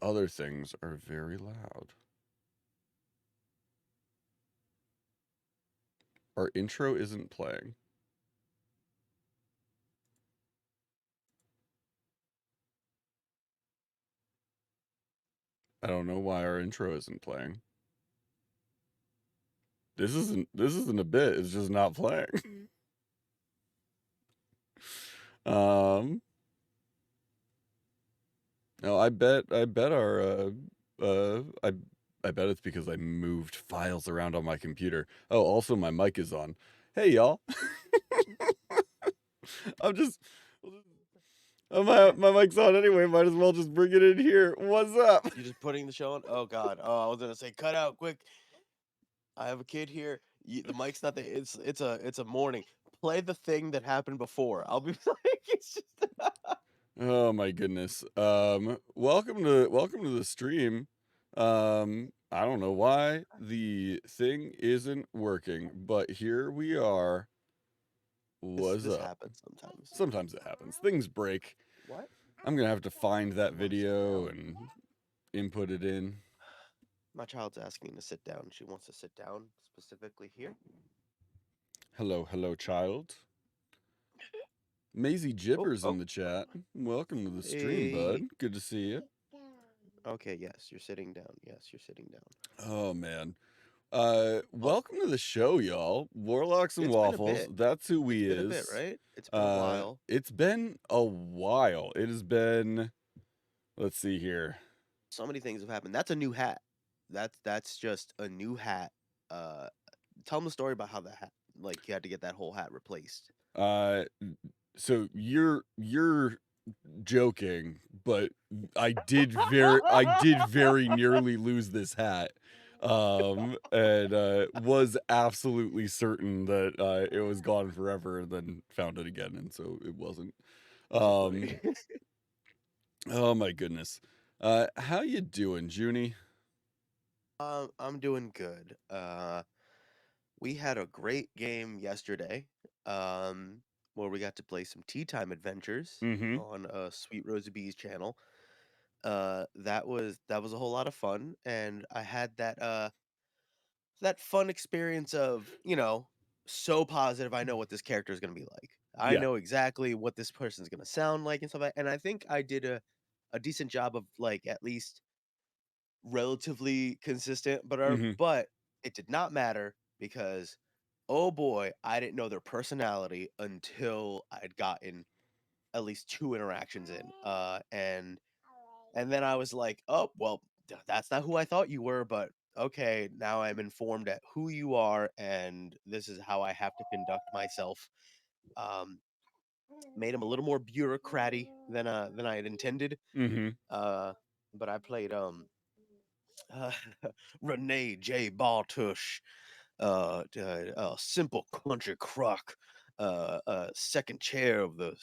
other things are very loud. Our intro isn't playing. I don't know why our intro isn't playing. This isn't a bit, it's just not playing. No, I bet our I bet it's because I moved files around on my computer. Oh, also my mic is on. Hey y'all. I'm just my mic's on anyway, might as well just bring it in here. What's up? You're just putting the show on? Oh god. Oh, I was gonna say cut out quick. I have a kid here. The mic's not there. It's a morning. Play the thing that happened before. I'll be like, it's just Oh my goodness. Welcome to the stream. I don't know why the thing isn't working, but here we are. What's this up? happens sometimes. Sometimes it happens. Things break. What? I'm gonna have to find that You wanna sit video down? and input it in. My child's asking to sit down. She wants to sit down specifically here. Hello, child. Maisie Oh, Jippers in oh. the chat. Welcome to the stream, Hey. bud. Good to see you. Okay, yes, you're sitting down. Yes, you're sitting down. Oh man. Well, Welcome to the show, y'all. Warlocks and it's been a Waffles. bit. That's who It's we been a bit, is. right? It's been a while. It's been a while. It has been. Let's see here. So many things have happened. That's a new hat. That's just a new hat. Uh, Tell them the story about how the hat, like you had to get that whole hat replaced. Uh, so you're joking, but I did very nearly lose this hat. And was absolutely certain that it was gone forever, and then found it again, and so it wasn't. Too funny. Oh my goodness. How you doing, Junie? I'm doing good. We had a great game yesterday. Where we got to play some tea time adventures Mm-hmm. on Sweet Rosie B's channel. That was a whole lot of fun, and I had that fun experience of, so positive. I know what this character is gonna be like. I Yeah. know exactly what this person's gonna sound like and stuff like. And I think I did a decent job of like at least relatively consistent, Mm-hmm. but it did not matter because oh boy, I didn't know their personality until I'd gotten at least two interactions in. And then I was like, "Oh, well, that's not who I thought you were, but okay, now I'm informed at who you are, and this is how I have to conduct myself." Um, Made him a little more bureaucratic than I had intended. Mm-hmm. Uh, but I played uh, Renee J. Bartush, simple country crock, second chair of the.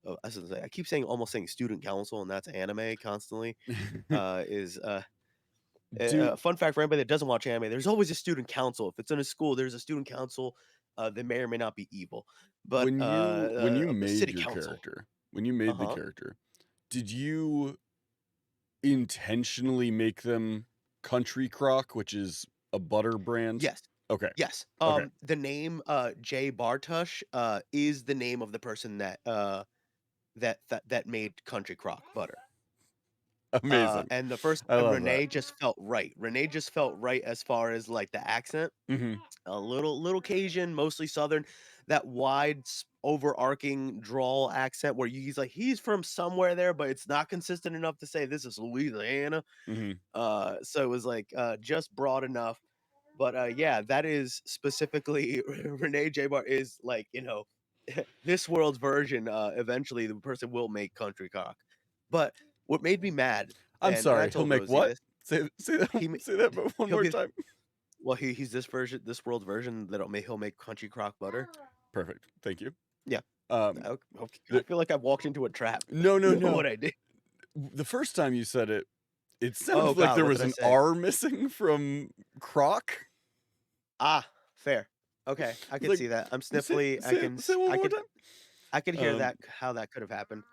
I was gonna say, I keep saying almost saying student council, and that's anime constantly. Is Do Fun fact for anybody that doesn't watch anime, there's always a student council. If it's in a school, there's a student council. They may or may not be evil, but when you the made city your council. character, when you made the Uh-huh. character, did you intentionally make them Country Crock, which is a butter brand? Yes. Okay. Yes. Okay. The name Jay Bartush is the name of the person that made Country Crock butter. Amazing. And the first I and love that. Renee just felt right. Renee just felt right as far as like the accent. Mm-hmm. A little Cajun, mostly Southern, that wide overarching drawl accent where he's like he's from somewhere there, but it's not consistent enough to say this is Louisiana. Mm-hmm. So it was like just broad enough. But yeah, that is specifically Renee J. Bar is like, this world's version. Eventually, the person will make country cock. But what made me mad, I'm and I sorry. He'll told make Rosie what? this, Say that. he ma- Say that but one he'll more be time. well, he's this world's version he'll make country crock butter. Perfect. Thank you. Yeah. Um, Okay. I the, feel like I've walked into a trap. no. What I did. The first time you said it, it Oh sounded like God, there what was did I an say? R missing from croc. Ah, fair. Okay, I It's could like see that. I'm say sniffly. say say it one more time. I could hear Um. that how that could have happened.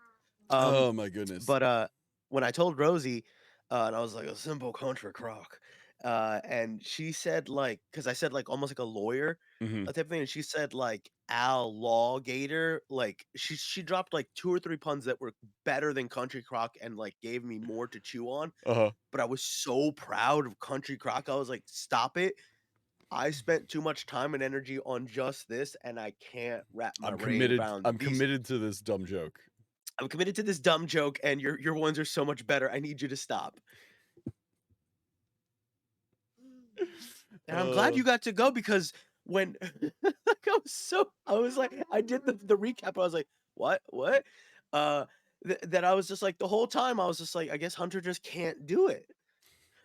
Um, Oh my goodness. but when I told Rosie, And I was like, "A simple country crock." And she said, like, because I said, like, almost like a lawyer, Mhm. type of thing, and she said, like, "alligator." Like, she dropped, like, 2 or 3 puns that were better than country crock and, like, gave me more to chew on, Uh-huh. but I was so proud of country crock, I was like, "Stop it. I spent too much time and energy on just this, and I can't wrap my brain around I'm these. committed to this dumb joke. I'm committed to this dumb joke, and your ones are so much better. I need you to stop." And I'm glad Uh, you got to go because when like, I was like, I did the recap. I was like, "What? What?" Uh, that I was just like the whole time. I was just like, I guess Hunter just can't do it.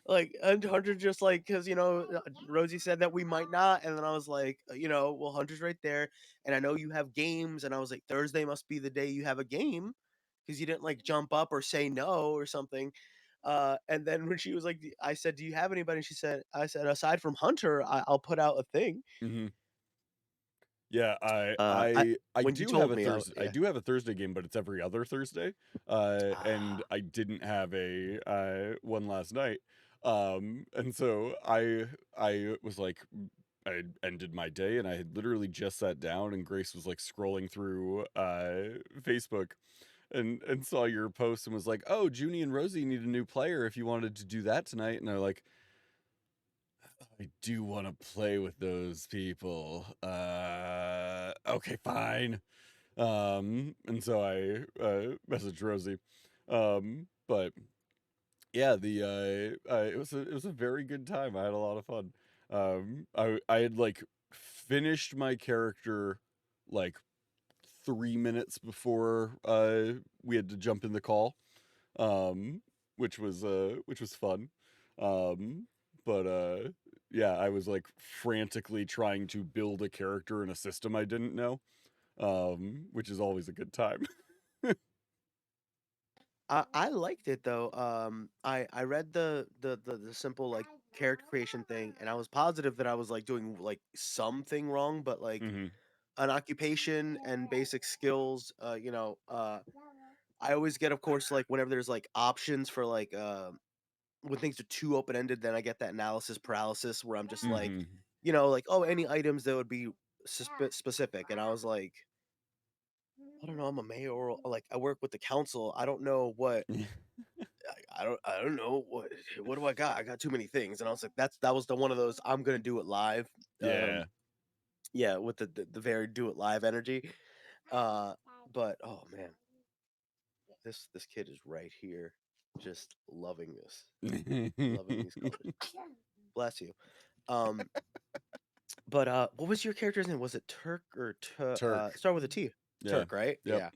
Like, and Hunter just like, because Rosie said that we might not, and then I was like, well, Hunter's right there, and I know you have games, and I was like, Thursday must be the day you have a game, because you didn't like jump up or say no or something. And then when she was like, I said, "Do you have anybody?" And I said, aside from Hunter, I'll put out a thing. mhm. Yeah, I I when you do have told a me, I yeah. do have a Thursday game, but it's every other Thursday. And Ah, I didn't have a one last night. And so I was like I had ended my day and I had literally just sat down and Grace was like scrolling through Facebook and saw your post and was like, "Oh, Junie and Rosie need a new player if you wanted to do that tonight." And they're like, I do want to play with those people. Okay, fine. And so I messaged Rosie. But yeah, it was a very good time. I had a lot of fun. I had like finished my character like 3 minutes before we had to jump in the call. Um, which was fun. Um, but yeah, I was like frantically trying to build a character in a system I didn't know, which is always a good time. I liked it though. I read the simple like character creation thing, and I was positive that I was like doing like something wrong, but like Hmm. an occupation and basic skills. I always get, of course, like whenever there's like options for like when things are too open ended, then I get that analysis paralysis where I'm just like, Hmm. like, oh, any items that would be specific, and I was like, I don't know, I'm a mayor, like I work with the council. I don't know what I don't know what do I got? I got too many things, and I was like, that was the one of those I'm gonna do it live. Um, Yeah. yeah, with the very do it live energy. Uh, but oh man, this kid is right here, just loving these colors. Bless you. Um, but what was your character's name? Was it Turk or Turk. start with a T? Yeah. Turk, right? Yep. Yeah.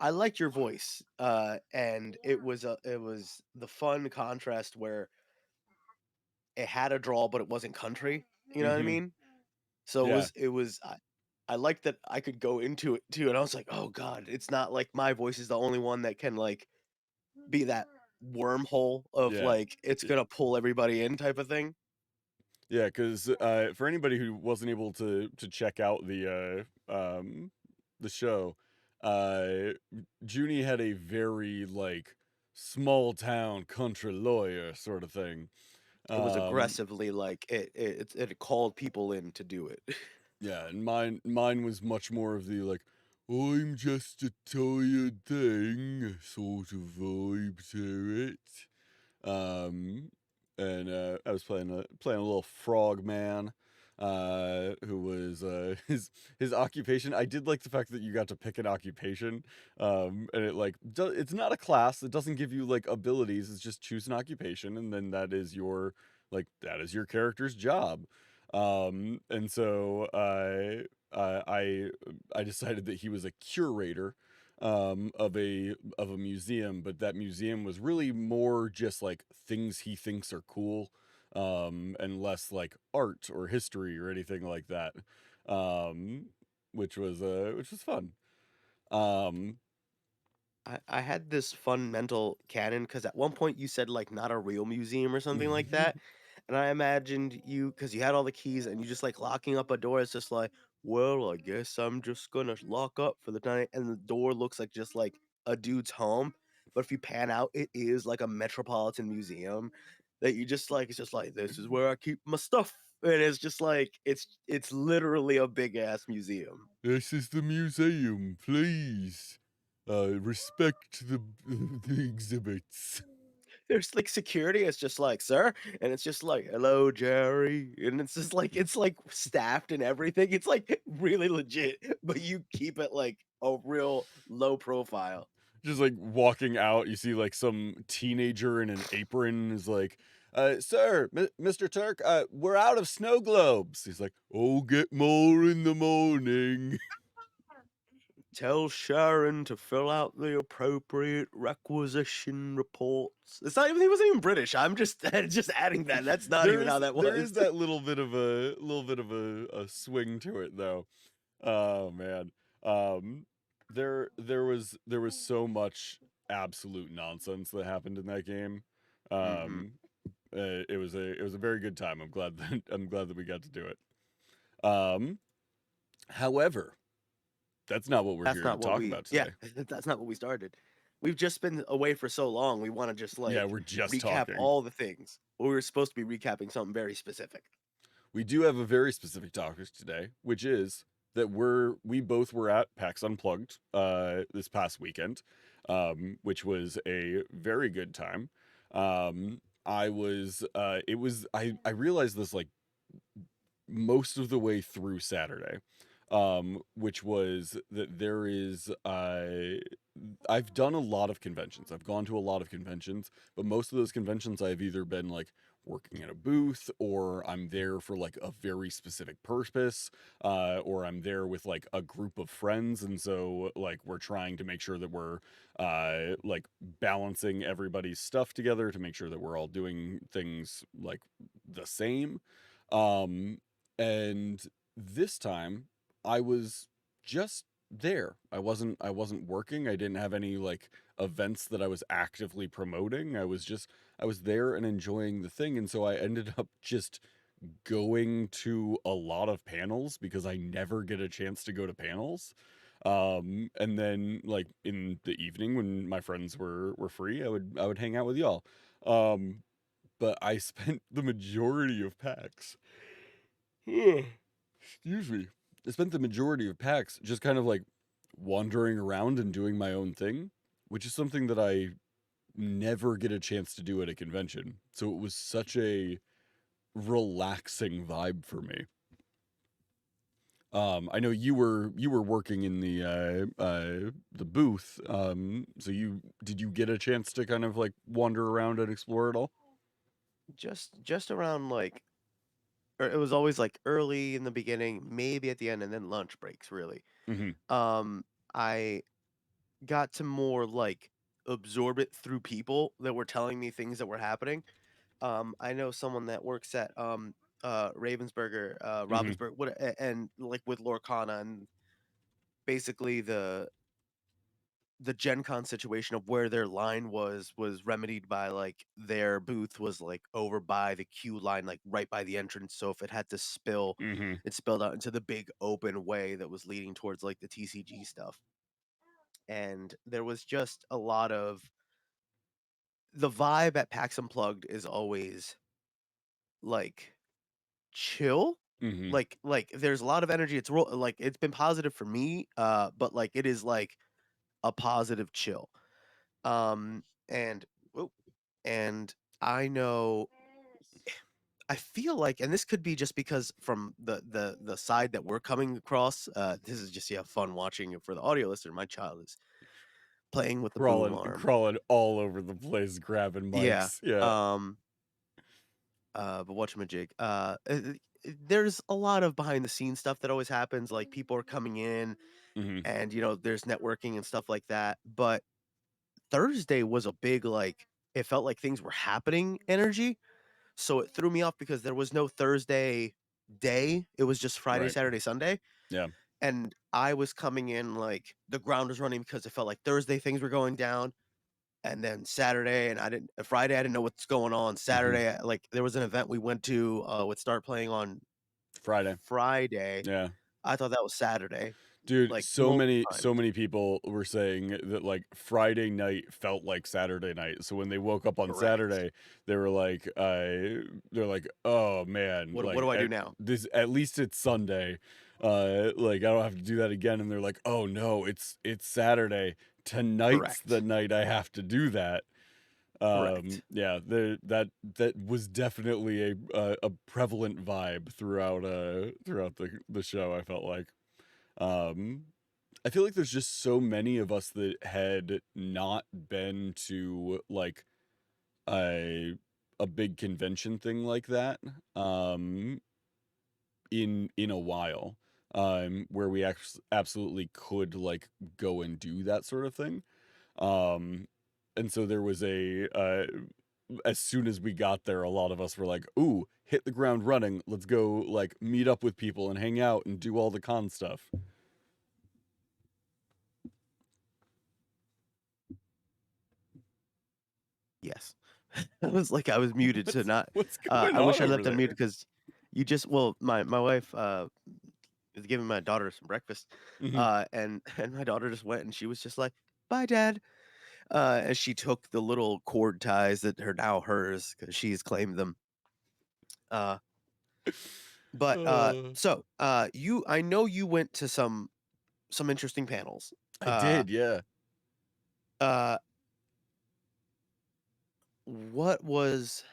I liked your voice, and it was the fun contrast where it had a drawl, but it wasn't country. You know what I Hmm. mean? So Yeah. it was I liked that I could go into it too, and I was like, oh god, it's not like my voice is the only one that can like be that wormhole of Yeah. like it's gonna pull everybody in type of thing. Yeah, because for anybody who wasn't able to check out the show, uh, Junie had a very like small town country lawyer sort of thing. It was Um, aggressively like it called people in to do it. yeah, and mine was much more of the like, I'm just a tired thing sort of vibe to it. Um, and I was playing a little frog man, who was his occupation. I did like the fact that you got to pick an occupation, and it like it's not a class. It doesn't give you like abilities. It's just choose an occupation, and then that is your character's job. And so I decided that he was a curator of a museum, but that museum was really more just like things he thinks are cool, and less like art or history or anything like that. Um, which was fun. Um, I had this fun mental canon because at one point you said like not a real museum or something like that, and I imagined you because you had all the keys and you just like locking up a door. It's just like, well, I guess I'm just gonna lock up for the night, and the door looks like just like a dude's home, but if you pan out, it is like a metropolitan museum that you just like. It's just like this is where I keep my stuff, and it's just like it's literally a big ass museum. This is the museum, please. Respect the the exhibits. There's like security. It's just like, sir, and it's just like, hello, Jerry, and it's just like it's like staffed and everything. It's like really legit, but you keep it like a real low profile. Just like walking out, you see like some teenager in an apron is like, sir, Mr. Turk, we're out of snow globes. He's like, oh, get more in the morning. Tell Sharon to fill out the appropriate requisition reports. It's not even he wasn't even British. I'm just just adding that. That's not even how that There was. is that little bit of a swing to it though. Oh man. Um there was so much absolute nonsense that happened in that game. Hmm. Um it was a very good time. I'm glad that we got to do it. Um however, that's not what we're That's here to not what talk we about yeah, today. that's not what we started. We've just been away for so long, we wanna just, Yeah, like, we're just recap talking. all the things. Well, we were supposed to be recapping something very specific. We do have a very specific topic today, which is that we both were at PAX Unplugged this past weekend, which was a very good time. I was it was I realized this like most of the way through Saturday, which was that there is I've done a lot of conventions. I've gone to a lot of conventions, but most of those conventions I've either been like working at a booth or I'm there for like a very specific purpose, or I'm there with like a group of friends, and so like we're trying to make sure that we're like balancing everybody's stuff together to make sure that we're all doing things like the same. Um and this time I was just there. I wasn't working. I didn't have any like events that I was actively promoting. I was there and enjoying the thing, and so I ended up just going to a lot of panels because I never get a chance to go to panels. And then like in the evening when my friends were free, I would hang out with y'all. Um but I spent the majority of PAX excuse me. I spent the majority of PAX just kind of like wandering around and doing my own thing, which is something that I never get a chance to do at a convention. So it was such a relaxing vibe for me. I know you were working in the booth. So you did you get a chance to kind of like wander around and explore it all? Just around, like or it was always, like, early in the beginning, maybe at the end, and then lunch breaks, really. Hmm. I got to more, like, absorb it through people that were telling me things that were happening. I know someone that works at, Ravensburger, Hmm. Ravensburg, what and, like, with Lorcana and basically the Gen Con situation of where their line was remedied by, like, their booth was, like, over by the queue line, like, right by the entrance, so if it had to spill, Hmm. it spilled out into the big open way that was leading towards, like, the TCG stuff, and there was just a lot of the vibe at PAX Unplugged is always, like, chill. Hmm. Like, there's a lot of energy, it's real like, it's been positive for me, but, like, it is, like, a positive chill. And whoa, and I know I feel like and this could be just because from the side that we're coming across, this is just, yeah, fun watching it for the audio listener, my child is playing with the boom arm. Crawling all over the place, grabbing Yeah, mics. Yeah. um, but whatchamajig, there's a lot of behind the scenes stuff that always happens, like, people are coming in Hmm. and, there's networking and stuff like that, but Thursday was a big, like it felt like things were happening energy. So it threw me off because there was no Thursday day. It was just Friday, Right. Saturday, Sunday. Yeah. And I was coming in like the ground was running because it felt like Thursday things were going down. And then Saturday, and I didn't Friday, I didn't know what's going on. Hmm. Saturday, like there was an event we went to would start playing on Friday. Friday. Yeah. I thought that was Saturday, Dude, like, so most many times. so many people were saying that, like, Friday night felt like Saturday night, so when they woke up on Correct. Saturday, they were like, they're like, "Oh, man, What like, do I do now? at least it's Sunday, like, I don't have to do that again," and they're like, "Oh, no, it's Saturday. Tonight's the Correct. night I have to do that." Correct. Yeah, that was definitely a prevalent vibe throughout the show, I felt like. Um I feel like there's just so many of us that had not been to, like, a a big convention thing like that, um, in a while, where we absolutely could, like, go and do that sort of thing, um, and so there was as soon as we got there, a lot of us were like, "Ooh, hit the ground running. Let's go, like, meet up with people and hang out and do all the con stuff." Yes. I was muted to not What's going I on wish I over left there? unmuted because you just well, my wife, is giving my daughter some breakfast, Mhm. and my daughter just went and she was just like, "Bye, dad." As she took the little cord ties that are now hers because she's claimed them. Uh, Uh, you I know you went to some interesting panels. I Uh, did, yeah. uh, what was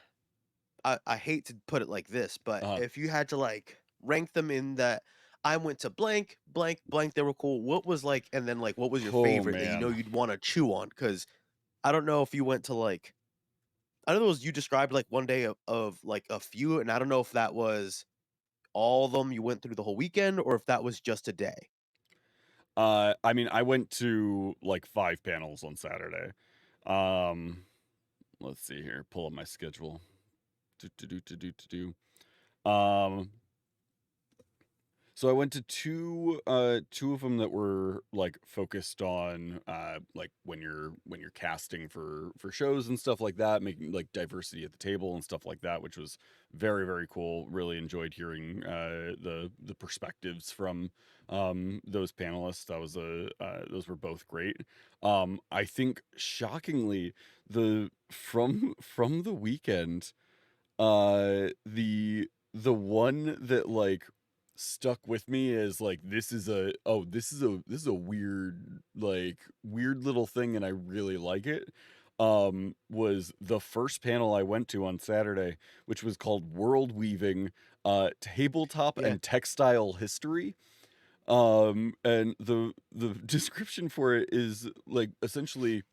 I hate to put it like this, but Uh-huh. if you had to, like, rank them in that I went to blank, blank, blank, they were cool, what was, like and then, like, what was your Oh, favorite that you know man. you'd wanna chew on? Because I don't know if you went to, like I don't know if you described, like, one day of, like, a few, and I don't know if that was all of them you went through the whole weekend or if that was just a day. I mean, I went to, like, 5 panels on Saturday. Um, let's see here, pull up my schedule. Do, do, do, do, do, do, do. So I went to 2 of them that were, like, focused on, like, when you're casting for shows and stuff like that, making, like, diversity at the table and stuff like that, which was very, very cool. Really enjoyed hearing, the perspectives from, those panelists. Those were both great. I think shockingly, the from the weekend, the one that, like, stuck with me is, like, this is a weird, like, weird little thing, and I really like it, was the first panel I went to on Saturday, which was called World Weaving, Tabletop Yeah, and Textile History, and the description for it is, like, essentially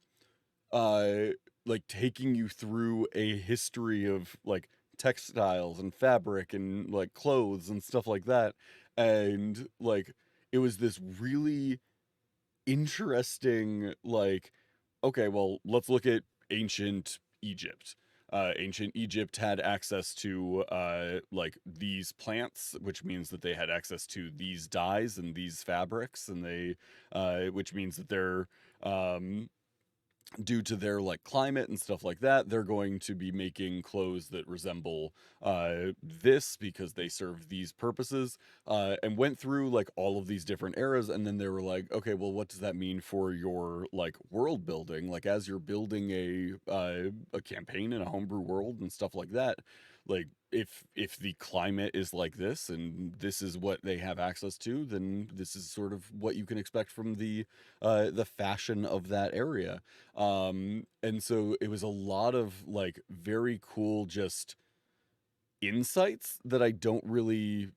uh like taking you through a history of like textiles and fabric and like clothes and stuff like that, and like it was this really interesting, like, okay, well, let's look at ancient Egypt. Ancient Egypt had access to like these plants, which means that they had access to these dyes and these fabrics, and they which means that they're due to their like climate and stuff like that, they're going to be making clothes that resemble this because they serve these purposes, and went through like all of these different eras, and then they were like, okay, well, what does that mean for your like world building, like as you're building a campaign in a homebrew world and stuff like that, like if the climate is like this and this is what they have access to, then this is sort of what you can expect from the fashion of that area. And so it was a lot of like very cool just insights that I don't really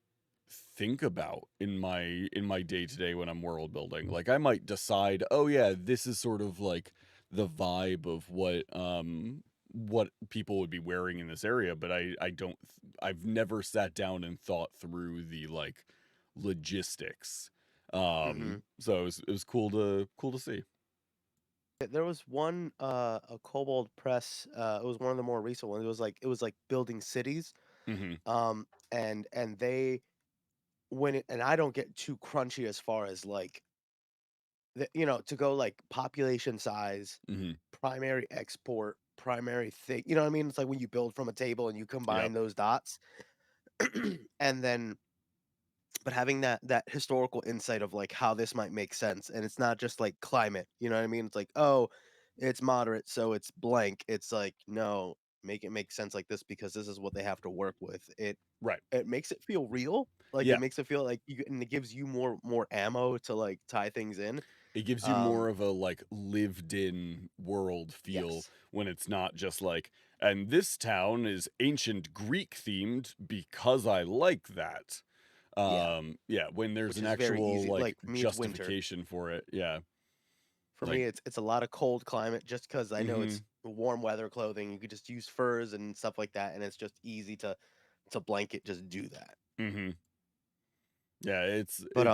think about in my day to day when I'm world building. Like I might decide, oh yeah, this is sort of like the vibe of what people would be wearing in this area, but I don't I've never sat down and thought through the like logistics. mhm. So it was cool to see. There was one, a Kobold Press, it was one of the more recent ones, it was like building cities, Mhm. and they when it and I don't get too crunchy as far as, like, to go, like, population size, Mhm. primary export, primary thing you know what I mean? It's like when you build from a table and you Yep. combine those dots, and then but having that historical insight of, like, how this might make sense, and it's not just, like, climate, you know what I mean? It's like, "Oh, it's moderate, so it's blank." It's like, "No, make it make sense like this because this is what they have to work with." Right. It makes it feel real, like, it Yeah. makes it feel like you and it gives you more ammo to, like, tie things in. It gives you more Um, of a, like, lived in world feel yes. when it's not just like, "And this town is ancient Greek themed because I like that." Yeah, Yeah, when there's which an is very actual, easy. like, Like, for me, it's winter. justification for it, yeah. For Like me, it's a lot of cold climate just because I know it's mhm, warm weather clothing. You could just use furs and stuff like that, and it's just easy to blanket just do that. mhm. Yeah, But,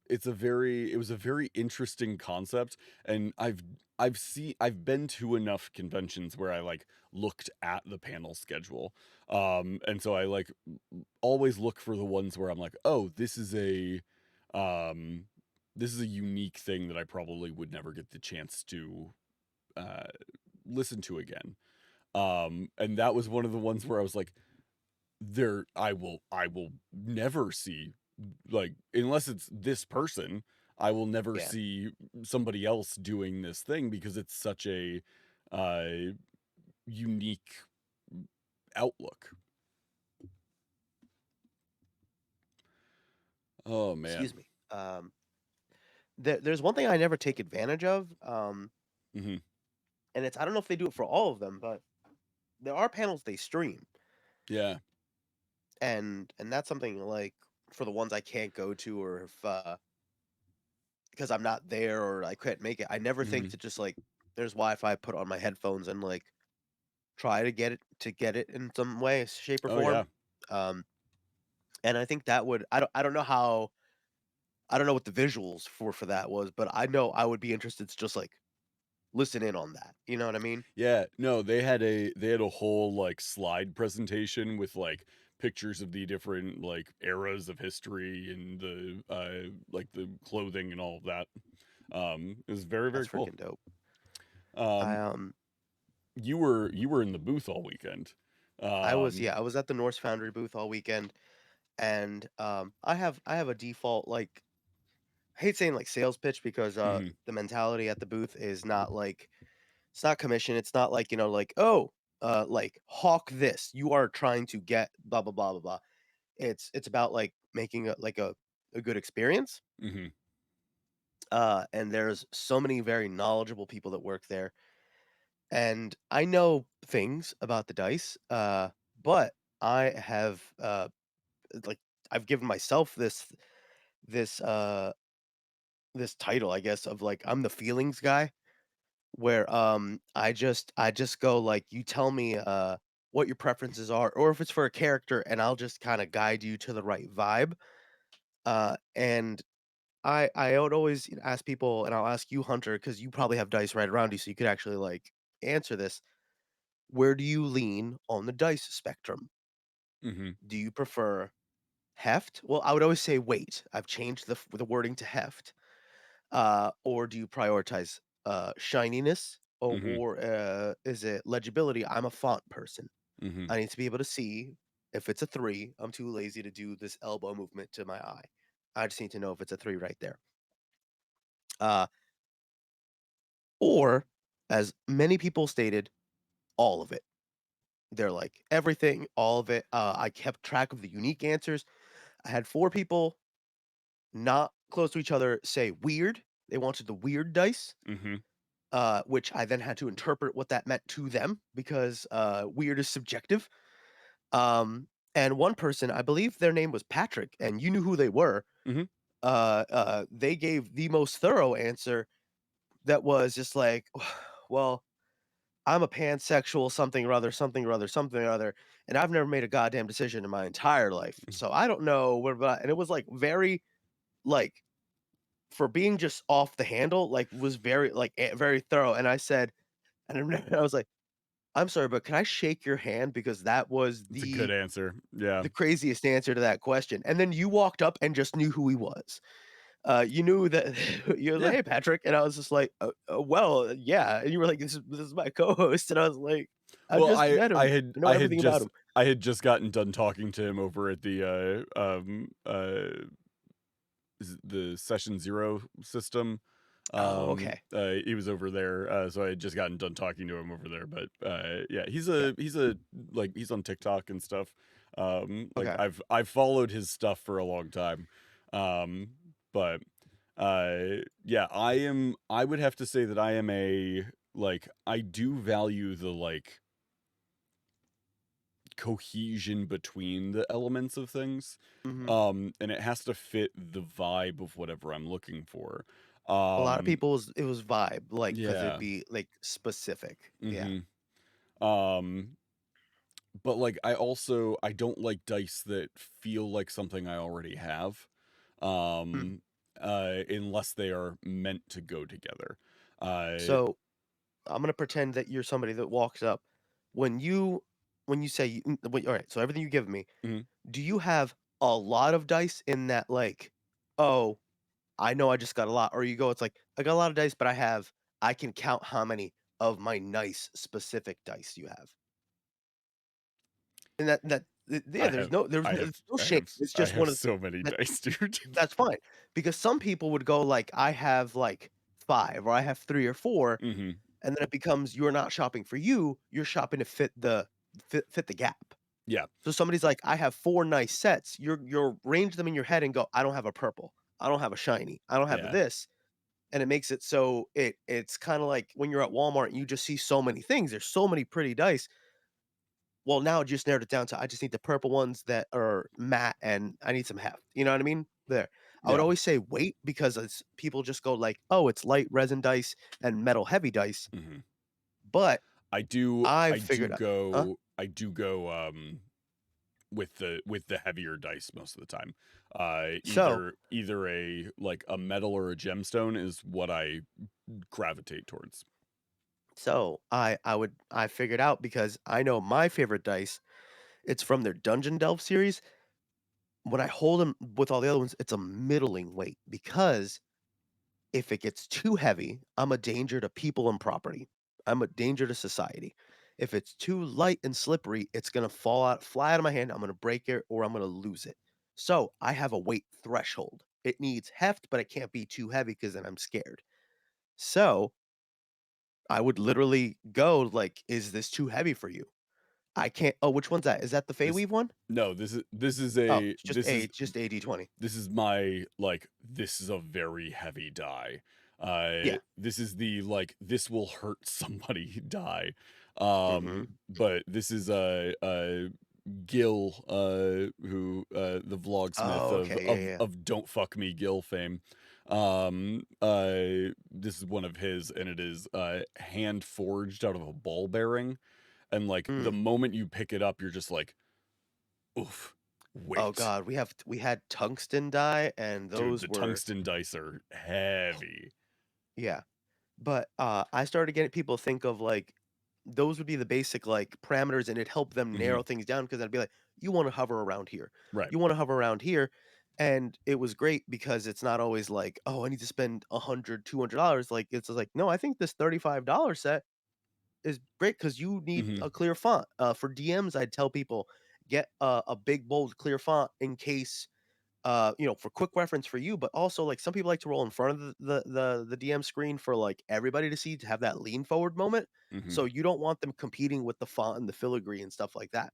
it was a very interesting concept, and I've been to enough conventions where I, like, looked at the panel schedule, and so I, like, always look for the ones where I'm like, "Oh, um, this is a unique thing that I probably would never get the chance to, uh, listen to again." And that was one of the ones where I was like, I will never see, like, unless it's this person, I will never yeah, see somebody else doing this thing because it's such a uh unique outlook. Oh man. excuse me. There's one thing I never take advantage of, Mhm. and it's I don't know if they do it for all of them, but there are panels they stream, Yeah. and that's something, like, for the ones I can't go to or if, because I'm not there or I couldn't make it, I never think Mhm. to just, like there's Wi-Fi, put on my headphones and, like, try to get it in some way, shape, or Oh yeah. form. Um, and I think that would I don't know how I don't know what the visuals for that was, but I know I would be interested to just, like, listen in on that, you know what I mean? Yeah, no, they had a whole, like, slide presentation with, like, pictures of the different, like, eras of history and the, like, the clothing and all of that. It was very, very That's cool. freaking dope. I, Um, you were in the booth all weekend. I was Um yeah, I was at the Norse Foundry booth all weekend, and, I have a default, like I hate saying, like, sales pitch because, mhm, the mentality at the booth is not, like it's not commission, it's not like, like, "Oh, like, hawk this, you are trying to get blah, blah, blah, blah, blah." It's about, like, making a good experience, mhm, and there's so many very knowledgeable people that work there, and I know things about the dice, but I have, like I've given myself this, uh this title, I guess, of, like, I'm the feelings guy, where, I just go, like, "You tell me, what your preferences are, or if it's for a character, and I'll just kinda guide you to the right vibe." And I would always ask people, and I'll ask you, Hunter, because you probably have dice right around you, so you could actually, like, answer this. Where do you lean on the dice spectrum? mhm, Do you prefer heft? Well, I would always say weight. I've changed the wording to heft. Or do you prioritize, shininess, mhm, is it legibility? I'm a font person. mhm, I need to be able to see if it's a 3. I'm too lazy to do this elbow movement to my eye. I just need to know if it's a 3 right there. Uh, or, as many people stated, all of it. They're like, everything, all of it. I kept track of the unique answers. I had 4 people not close to each other say weird. They wanted the weird dice, mhm, which I then had to interpret what that meant to them because weird is subjective. And one person, I believe their name was Patrick, and you knew who they were. mhm. They gave the most thorough answer that was just like, well, I'm a pansexual something or other, something or other, something or other, and I've never made a goddamn decision in my entire life. So I don't know what about, and it was like very like for being just off the handle, like was very like very thorough. And I said, and I remember I was like, I'm sorry, but can I shake your hand because that was It's a good answer. Yeah. the craziest answer to that question. And then you walked up and just knew who he was. You knew that you were like, Yeah. "Hey, Patrick," and I was just like, well, yeah." And you were like, this is my co-host," and I was like, "I Well, just met him. I know everything about him." I had just gotten done talking to him over at the the Session Zero system. Oh, okay. He was over there, so I had just gotten done talking to him over there. But yeah, Yeah. he's a like he's on TikTok and stuff. Like Okay. I've followed his stuff for a long time. But yeah, I would have to say that I am a like I do value the like cohesion between the elements of things. Hmm. And it has to fit the vibe of whatever I'm looking for. A lot of Um people it was vibe, like, because it'd yeah. be, like, specific. Yeah. Mhm. Um but like I don't like dice that feel like something I already have. Hmm. Unless they are meant to go together. Uh So, I'm gonna pretend that you're somebody that walks up. When you say wait, alright, so everything you give me, mhm. do you have a lot of dice in that, like, "Oh, I know I just got a lot," or you go, it's like, "I got a lot of dice, but I can count how many of my nice specific dice you have." And yeah, I have there's no shame. It's I just have one of so many that dice, dude. that's fine, because some people would go like, "I have, like, 5," or "I have 3 or 4," Mhm. and then it becomes you're not shopping for you, you're shopping to fit the gap. Yeah. So somebody's like, "I have 4 nice sets," you're arrange them in your head and go, "I don't have a purple. I don't have a shiny. I don't have a Yeah. this," and it makes it so it's kinda like when you're at Walmart and you just see so many things, there's so many pretty dice. Well, now it just narrowed it down to I just need the purple ones that are matte and I need some heft. You know what I mean? There. I would Yeah. always say weight because it's people just go like, "Oh, it's light resin dice and metal heavy dice." Mhm. But I I do figured out huh? go with the heavier dice most of the time. So Either a like a metal or a gemstone is what I gravitate towards. I figured out because I know my favorite dice, it's from their Dungeon Delve series. When I hold them with all the other ones, it's a middling weight because if it gets too heavy, I'm a danger to people and property. I'm a danger to society. If it's too light and slippery, it's gonna fly out of my hand. I'm gonna break it or I'm gonna lose it. So I have a weight threshold. It needs heft, but it can't be too heavy because then I'm scared. So I would literally go like, "Is this too heavy for you?" I can't. Oh, which one's that? Is that the This Feyweave one? no, Oh, it's just AD20. this is my like this is a very heavy die. Yeah. This is the like this will hurt somebody die. Mhm. But this is Gil, who the vlogsmith Oh, okay. Yeah, yeah. of Don't Fuck Me Gil fame. This is one of his, and it is hand forged out of a ball bearing. And like the Mm. moment you pick it up, you're just like, oof, Oh wait, god, we had tungsten die, and dude, those the were tungsten dice are heavy. yeah. But, I started getting people to think of, like those would be the basic, like, parameters, and it helped them Hmm. narrow things down because 'cause I'd be like, "You wanna hover around here. Right. You wanna hover around here," and it was great because it's not always like, "Oh, I need to spend 100, $200." Like, it's just like, "No, I think this $35 set is great because you need Hmm. a clear font." For DMs, I'd tell people, "Get a big, bold, clear font in case for quick reference for you, but also like some people like to roll in front of the DM screen for like everybody to see to have that lean forward moment. Hmm. So you don't want them competing with the font and the filigree and stuff like that.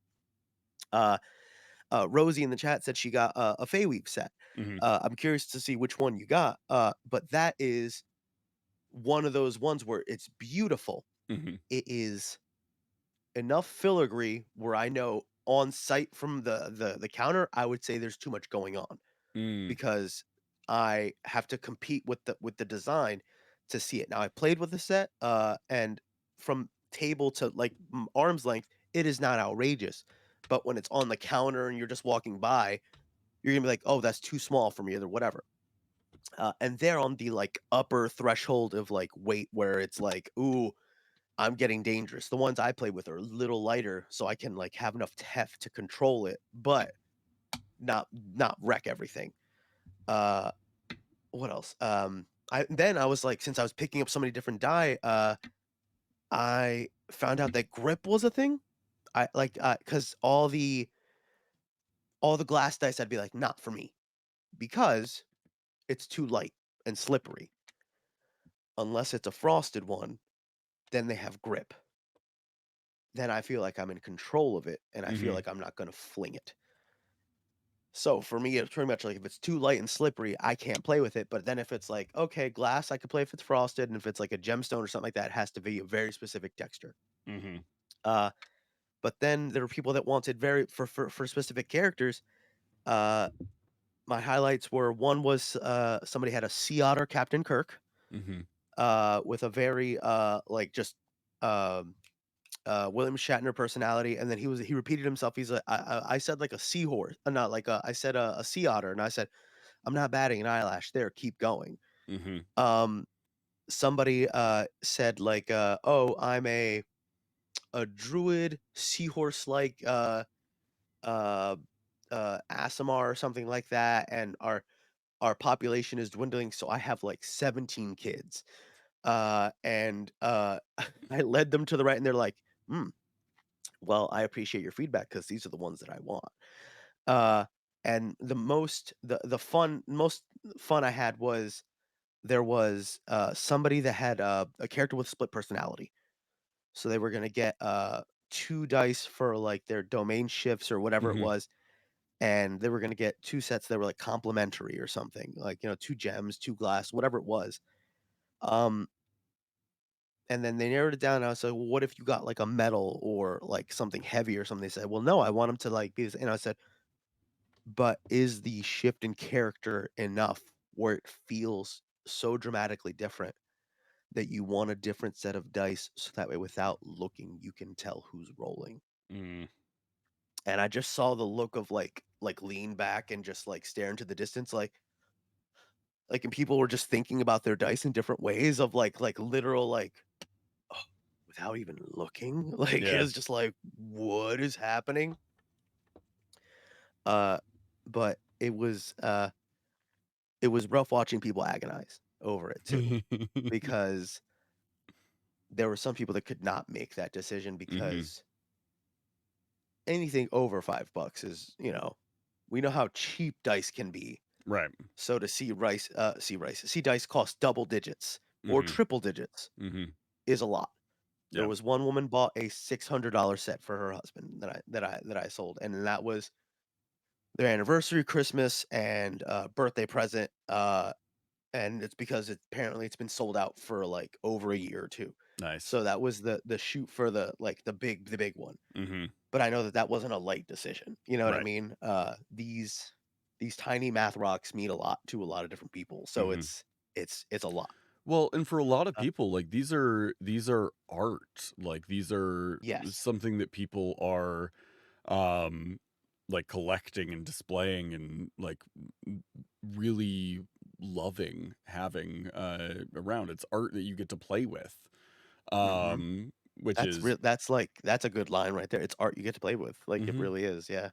Uh, Rosie in the chat said she got a Feyweave set. Hmm. I'm curious to see which one you got. But that is one of those ones where it's beautiful. Hmm. It is enough filigree where I know on site from the counter, I would say there's too much going on Mm. because I have to compete with the design to see it. Now I played with the set, and from table to like arm's length, it is not outrageous. But when it's on the counter and you're just walking by, you're gonna be like, "Oh, that's too small for me," or whatever. And they're on the like upper threshold of like weight where it's like, "Ooh, I'm getting dangerous." The ones I play with are a little lighter, so I can like have enough heft to control it, but not wreck everything. Uh, What else? I was like, since I was picking up so many different die, I found out that grip was a thing. I like, cause all the glass dice, I'd be like, "Not for me," because it's too light and slippery. Unless it's a frosted one, then they have grip. Then I feel like I'm in control of it, and I feel Mhm. like I'm not gonna fling it. So for me, it's pretty much like if it's too light and slippery, I can't play with it. But then if it's like, okay, glass, I could play if it's frosted, and if it's like a gemstone or something like that, it has to be a very specific texture. Mhm. Uh, but then there were people that wanted very for specific characters. Uh, my highlights were one was somebody had a sea otter Captain Kirk, Mhm. with a very like just um William Shatner personality, and then he repeated himself. He's like, I said like a seahorse, not like I said a sea otter, and I said I'm not batting an eyelash there. Keep going. Mhm. Um, somebody said like, oh, I'm a druid seahorse like uh Asimar or something like that, and our population is dwindling, so I have like 17 kids. And I led them to the right, and they're like, hmm. Well, I appreciate your feedback because these are the ones that I want. Uh, and the most fun I had was there was somebody that had a character with split personality. So they were gonna get 2 dice for like their domain shifts or whatever it Mhm. was, and they were gonna get 2 sets that were like complementary or something, like 2 gems, 2 glass, whatever it was. Um, and then they narrowed it down. And I was like, well, what if you got like a metal or like something heavy or something? They said, well, no, I want them to like be this. And I said, but is the shift in character enough where it feels so dramatically different that you want a different set of dice so that way without looking, you can tell who's rolling? Mm. And I just saw the look of like lean back and just like stare into the distance, and people were just thinking about their dice in different ways of like literal like oh, without even looking. Like Yeah. it's just like what is happening? Uh but it was rough watching people agonize over it too, because there were some people that could not make that decision Mhm. because anything over $5 is, we know how cheap dice can be. Right. So to see dice cost double digits or Mhm. triple digits Mhm. is a lot. There Yeah. was one woman bought a $600 set for her husband that I sold, and that was their anniversary, Christmas, and birthday present. And it's because apparently it's been sold out for like over a year or two. Nice. So that was the shoot for the big one. Mhm. But I know that that wasn't a light decision. You know what I Right. mean? These tiny math rocks mean a lot to a lot of different people. So Mhm. it's a lot. Well, and for a lot of Uh, people, like these are art. Like these are yes. something that people are um like collecting and displaying and like really loving having around. It's art that you get to play with. Mhm. Which is That's a good line right there. It's art you get to play with. Like it mhm. really is. Yeah.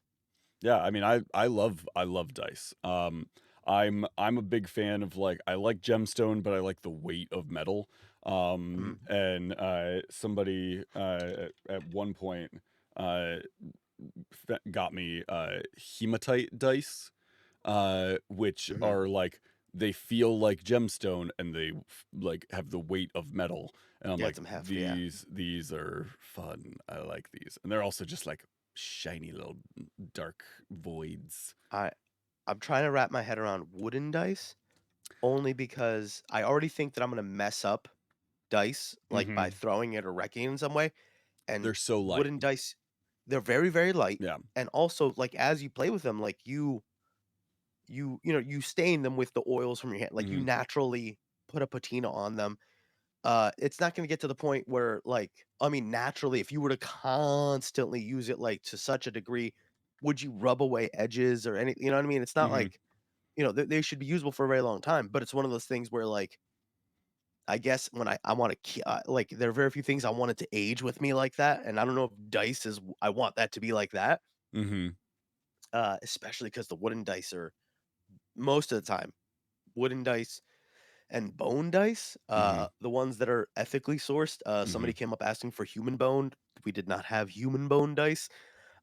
Yeah, I mean, I love dice. I'm a big fan of like I like gemstone, but I like the weight of metal. Mhm. And somebody at one point uh got me hematite dice, which Mhm. are like they feel like gemstone and they like have the weight of metal. And I'm Yeah, like, some heft. Yeah. these are fun. I like these, and they're also just like shiny little dark voids. I I'm trying to wrap my head around wooden dice only because I already think that I'm gonna mess up dice like by Hmm. throwing it or wrecking it in some way. And They're so light. wooden dice, they're very, very light, Yeah. and also, like, as you play with them, like, you stain them with the oils from your hand, like, you Hmm. naturally put a patina on them. It's not gonna get to the point where, like I mean, naturally, if you were to constantly use it, like, to such a degree, would you rub away edges or any you know what I mean? It's not Hmm. like, they should be usable for a very long time, but it's one of those things where, like, I guess when I wanna like, there are very few things I want it to age with me like that, and I don't know if dice is I want that to be like that, Hmm. especially because the wooden dice are most of the time, wooden dice and bone dice, Hmm. the ones that are ethically sourced, Hmm. somebody came up asking for human bone. We did not have human bone dice,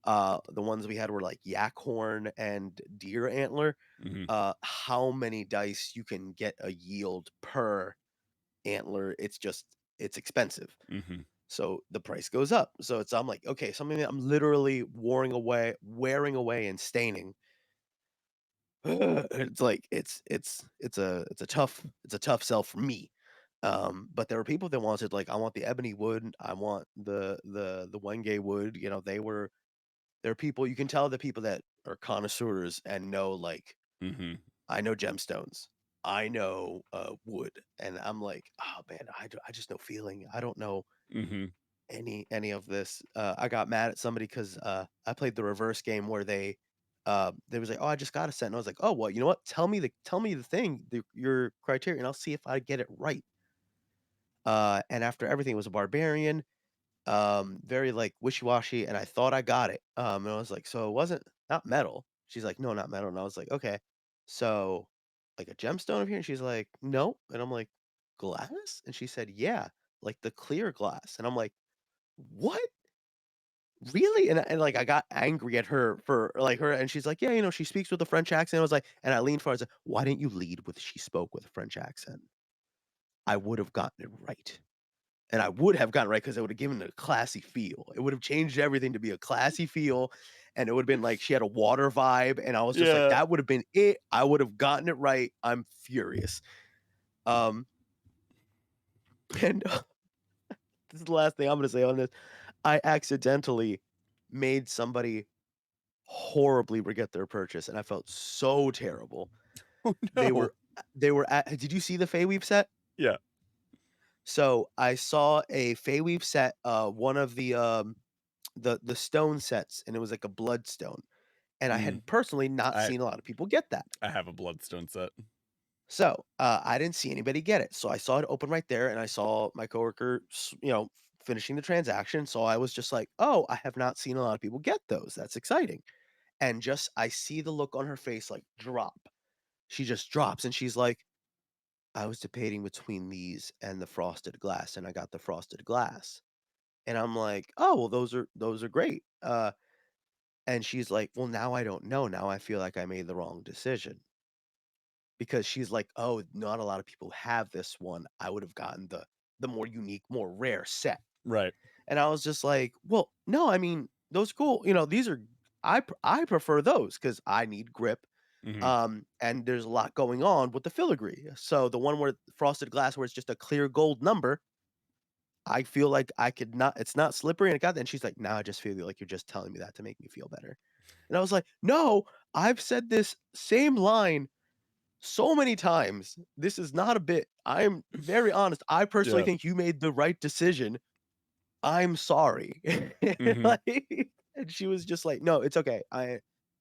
The ones we had were like yak horn and deer antler. Mhm. How many dice you can get a yield per antler, it's expensive. Mhm. So the price goes up. So I'm like, okay, something that I'm literally wearing away and staining. It's like it's a tough sell for me. But there were people that wanted like I want the ebony wood, I want the Wenge wood. There are people you can tell the people that are connoisseurs and know like Mhm. I know gemstones. I know wood, and I'm like, oh man, I just know feeling. I don't know Mhm. any of this. I got mad at somebody because I played the reverse game where they was like, "Oh, I just got a set," and I was like, "Oh, well, you know what? Tell me the thing, your criteria, and I'll see if I get it right." And after everything, it was a barbarian, very like wishy washy, and I thought I got it. And I was like, "So it wasn't not metal?" She's like, "No, not metal," and I was like, "Okay, so like a gemstone over here?" And she's like, "No," and I'm like, "Glass?" And she said, "Yeah, like the clear glass," and I'm like, "What?" Really? And, like, I got angry at her for, like, her and she's like, "Yeah, she speaks with a French accent." I was like and I leaned forward, I said, "Why didn't you lead with she spoke with a French accent?" I would have gotten it right. And I would have gotten it right because it would have given it a classy feel. It would have changed everything to be a classy feel, and it would have been like she had a water vibe, and I was just like, Yeah. "That would have been it." I would have gotten it right. I'm furious. Um, and this is the last thing I'm gonna say on this. I accidentally made somebody horribly regret their purchase, and I felt so terrible. Oh, They no. were they were at did you see the Feyweave set? Yeah. So, I saw a Feyweave set, one of the stone sets, and it was like a bloodstone, and I Mm. had personally not I seen a lot of people get that. I have a bloodstone set. So, I didn't see anybody get it, so I saw it open right there, and I saw my coworker, finishing the transaction, so I was just like, "Oh, I have not seen a lot of people get those, that's exciting." And just I see the look on her face, like, drop. She just drops, and she's like, "I was debating between these and the frosted glass, and I got the frosted glass." And I'm like, "Oh, well, those are great." And she's like, "Well, now I don't know. Now I feel like I made the wrong decision." Because she's like, "Oh, not a lot of people have this one. I would have gotten the more unique, more rare set." Right. And I was just like, "Well, no, I mean, those cool, these are I prefer those because I need grip. Mhm. And there's a lot going on with the filigree. So the one where frosted glass where it's just a clear gold number, I feel like I could not it's not slippery and it got that. And she's like, "Now I just feel like you're just telling me that to make me feel better." And I was like, "No, I've said this same line so many times. This is not a bit. I'm very honest. I personally Yeah. think you made the right decision. I'm sorry." Mhm. Like, and she was just like, "No, it's okay.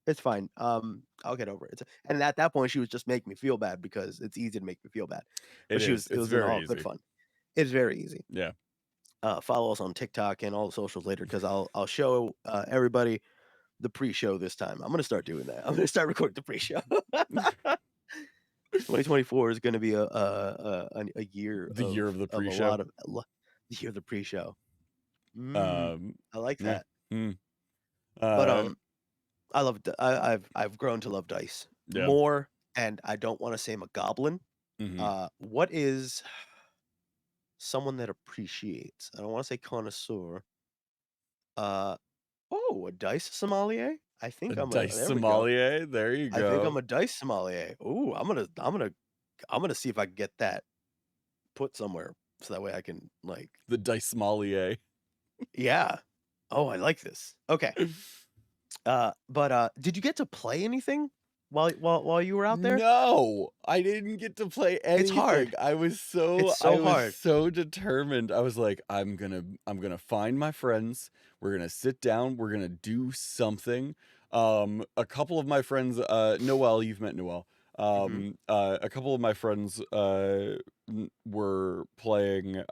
It's fine. I'll get over it." And at that point, she was just making me feel bad because it's easy to make me feel bad. But It is. it It's was in very all good easy. fun. It's very easy. Yeah. Follow us on TikTok and all the socials later because I'll show everybody the pre-show this time. I'm gonna start doing that. I'm gonna start recording the pre-show. 2024 is gonna be a year The year of the of a pre-show. lot of the year of the pre-show. Um, I like yeah. that. Mm. But, Uh, I love I've grown to love dice yeah. more, and I don't wanna say I'm a goblin. Mhm. What is someone that appreciates? I don't wanna say connoisseur. Uh, a dice sommelier? I A think I'm a dice there we go. sommelier. There you I think I'm go. a dice sommelier. Ooh, I'm gonna see if I can get that put somewhere so that way I can, like The dice sommelier. yeah. Oh, I like this. Okay. But, did you get to play anything while you were out there? No, I didn't get to play It's anything. hard. It's I so was hard. so determined. I was like, I'm gonna find my friends. We're gonna sit down. We're gonna do something. A couple of my friends, Noel, you've met Noel. Mhm. A couple of my friends, were playing,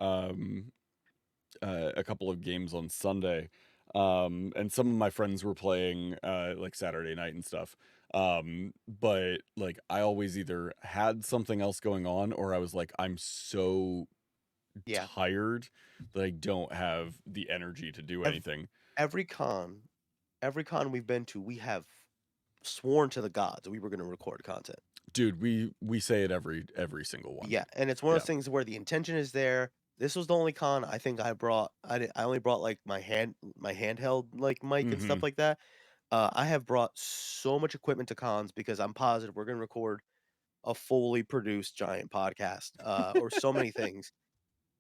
a couple of games on Sunday. And some of my friends were playing like Saturday night and stuff. But like I always either had something else going on or I was like, I'm so Yeah. tired that I don't have the energy to do Ev anything. every con, every con we've been to, we have sworn to the gods we were going to record content. Dude, we say it every single one. Yeah, and it's one of Yeah. those things where the intention is there. This was the only con I think I brought. I only brought like my handheld like mic and stuff Mhm. like that. I have brought so much equipment to cons because I'm positive we're going to record a fully produced giant podcast, or so many things.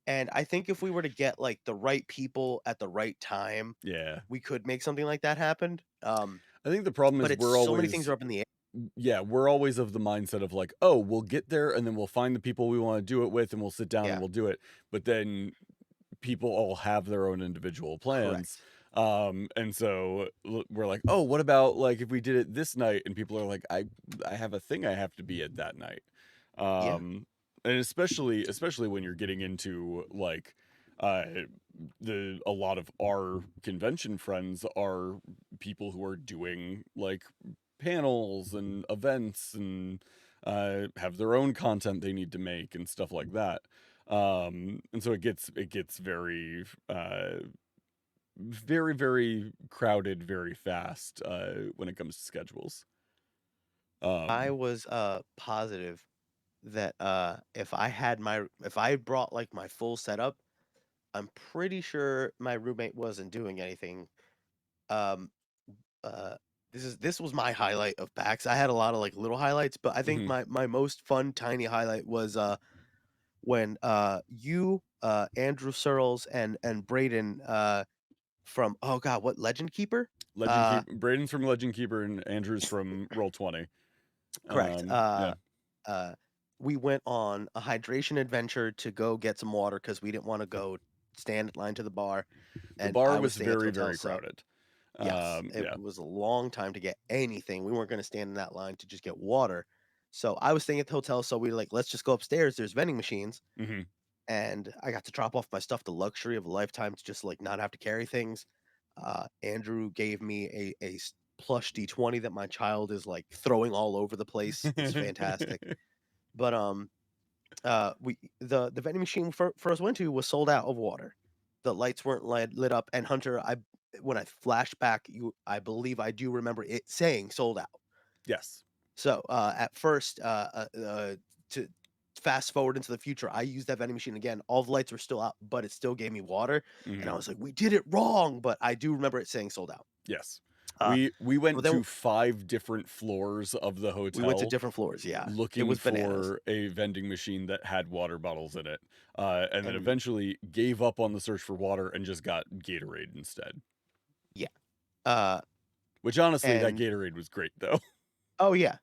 And I think if we were to get like the right people at the right time, Yeah. we could make something like that happen. I think the problem But is it's we're so many things always are up in the air. yeah, we're always of the mindset of like, "Oh, we'll get there and then we'll find the people we wanna do it with and we'll sit down and Yeah, we'll do it." But then people all have their own individual plans. correct. And so we're like, "Oh, what about like if we did it this night?" And people are like, I have a thing I have to be at that night." Yeah, And especially when you're getting into like uh the a lot of our convention friends are people who are doing like panels and events and have their own content they need to make and stuff like that. And so it gets very very crowded very fast when it comes to schedules. I Um was positive that if I brought like my full setup, I'm pretty sure my roommate wasn't doing anything. Um, uh, this was my highlight of PAX. I had a lot of like little highlights, but I think mhm. my most fun tiny highlight was when you Andrew Searles and Braden from oh god what Legend Keeper Legend uh Keep Braden's from Legend Keeper and Andrew's from Roll 20. correct Yeah. uh we went on a hydration adventure to go get some water because we didn't want to go stand in line to the bar, The and bar I was was staying at the very hotel, very so crowded. yes, it Yeah. was a long time to get anything. We weren't going to stand in that line to just get water, so I was staying at the hotel, so we were like, let's just go upstairs, there's vending machines. Mhm. And I got to drop off my stuff, the luxury of a lifetime to just like not have to carry things. Andrew gave me plush D20 that my child is like throwing all over the place. It's fantastic. But we the vending machine we first went to was sold out of water. The lights weren't lit up, and Hunter, I when I flash back, I believe I do remember it saying sold out. Yes. So, at first, to fast forward into the future, I used that vending machine again. All the lights were still out, but it still gave me water, and I Mhm. was like, "We did it wrong," but I do remember it saying sold out. Yes. Uh, We but went then to 5 different floors of the we went to hotel different floors, yeah. It looking was bananas, for a vending machine that had water bottles in it, and then and eventually gave up on the search for water and just got Gatorade instead. yeah. Uh, Which honestly, that and Gatorade was great though. oh, yeah.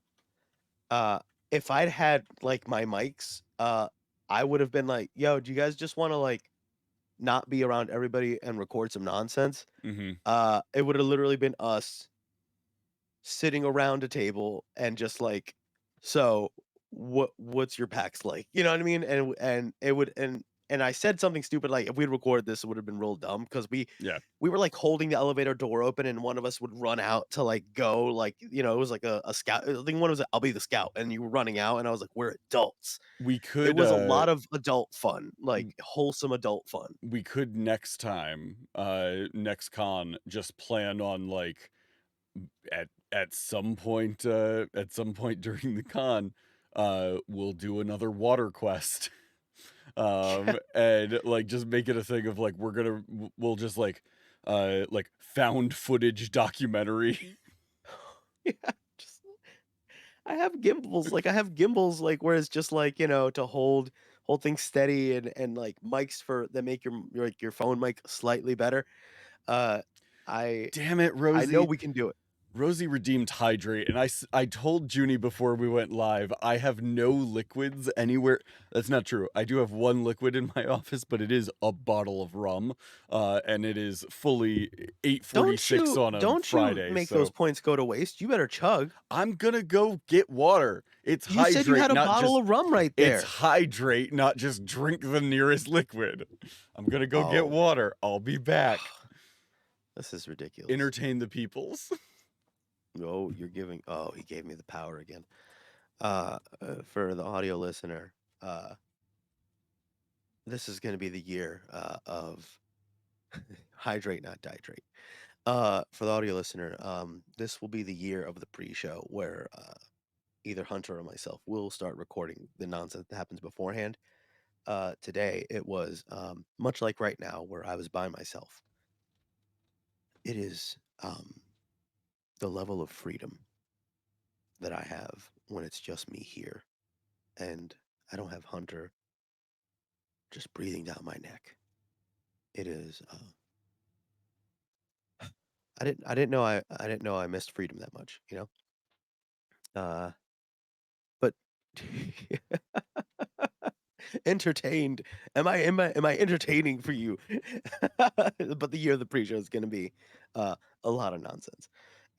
Uh, if I'd had, like, my mics, I would have been like, "Yo, do you guys just wanna, like, not be around everybody and record some nonsense?" Mhm. It would have literally been us sitting around a table and just like, "So, what's your PAX like?" You know what I mean? And it would and I said something stupid like, "If we'd recorded this, it would have been real dumb because Yeah. we were, like, holding the elevator door open, and one of us would run out to, like, go, like, it was like a scout I think one was, "I'll be the scout," and you were running out, and I was like, "We're adults." We It could, was a lot of adult fun, like, wholesome adult fun. we could next time, next con, just plan on, like, at some point during the con, we'll do another water quest. And, like, just make it a thing of, like, we'll just, like, found footage documentary. Yeah, just I have gimbals, like, where it's just, like, to hold things steady and, like, mics for that make your phone mic slightly better. Uh, I Damn it, I know Rosie. we can do it. Rosie redeemed hydrate, and I told Junie before we went live, I have no liquids anywhere. That's not true. I do have one liquid in my office, but it is a bottle of rum, and it is fully 8:46 on a Don't you Friday, make those so points go to waste, you better chug. I'm gonna go get water. You said you had a bottle of rum right It's there. hydrate, not just drink the nearest liquid. I'm gonna go get Oh, water. I'll be back. this is ridiculous. Entertain the peoples. Oh, he gave me the power again. For the audio listener, this is gonna be the year, of hydrate, not dihydrate. For the audio listener, this will be the year of the pre-show where either Hunter or myself will start recording the nonsense that happens beforehand. Today it was much like right now where I was by myself. It is the level of freedom that I have when it's just me here and I don't have Hunter just breathing down my neck. It is. I didn't know I missed freedom that much. You know. But entertained. Am I entertaining for you? But the year of the pre-show is going to be a lot of nonsense,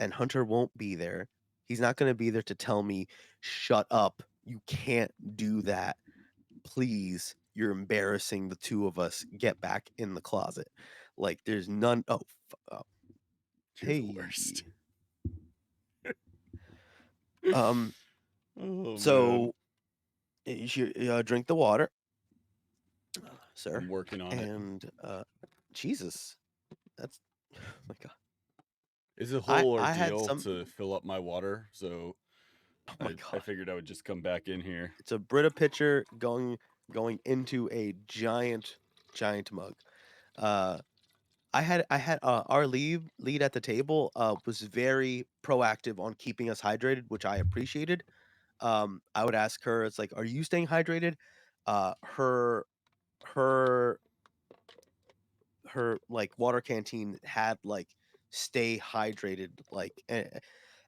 and Hunter won't be there. He's not going to be there to tell me, "Shut up! You can't do that. Please, you're embarrassing the two of us. Get back in the closet." Like there's none. Oh, You're the worst. hey. Um. Oh man. So you should drink the water, sir, I'm working on it. and Jesus, that's oh my god. It's a I whole I had ordeal some to fill up my water, so oh my I god. figured I would just come back in here. It's a Brita pitcher going into a giant mug. Uh I had our lead at the table was very proactive on keeping us hydrated, which I appreciated. I would ask her, it's like, "Are you staying hydrated?" Her her like water canteen had like stay hydrated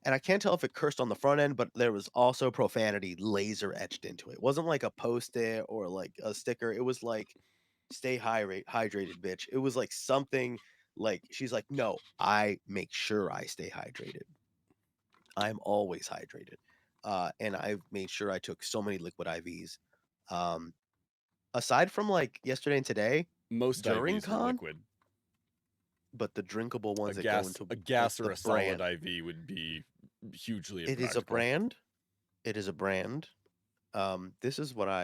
and I can't tell if it cursed on the front end, but there was also profanity laser etched into it. It wasn't like a post-it or like a sticker. It was like stay hydrated, bitch. It was like something like she's like, "No, I make sure I stay hydrated. I'm always hydrated." And I've made sure I took so many liquid IVs. Um, aside from like yesterday and today, Most during IVs are con, liquid. but the drinkable ones that go into A it's gas or the a solid brand. IV would be hugely It is a impractical. brand. It is a brand.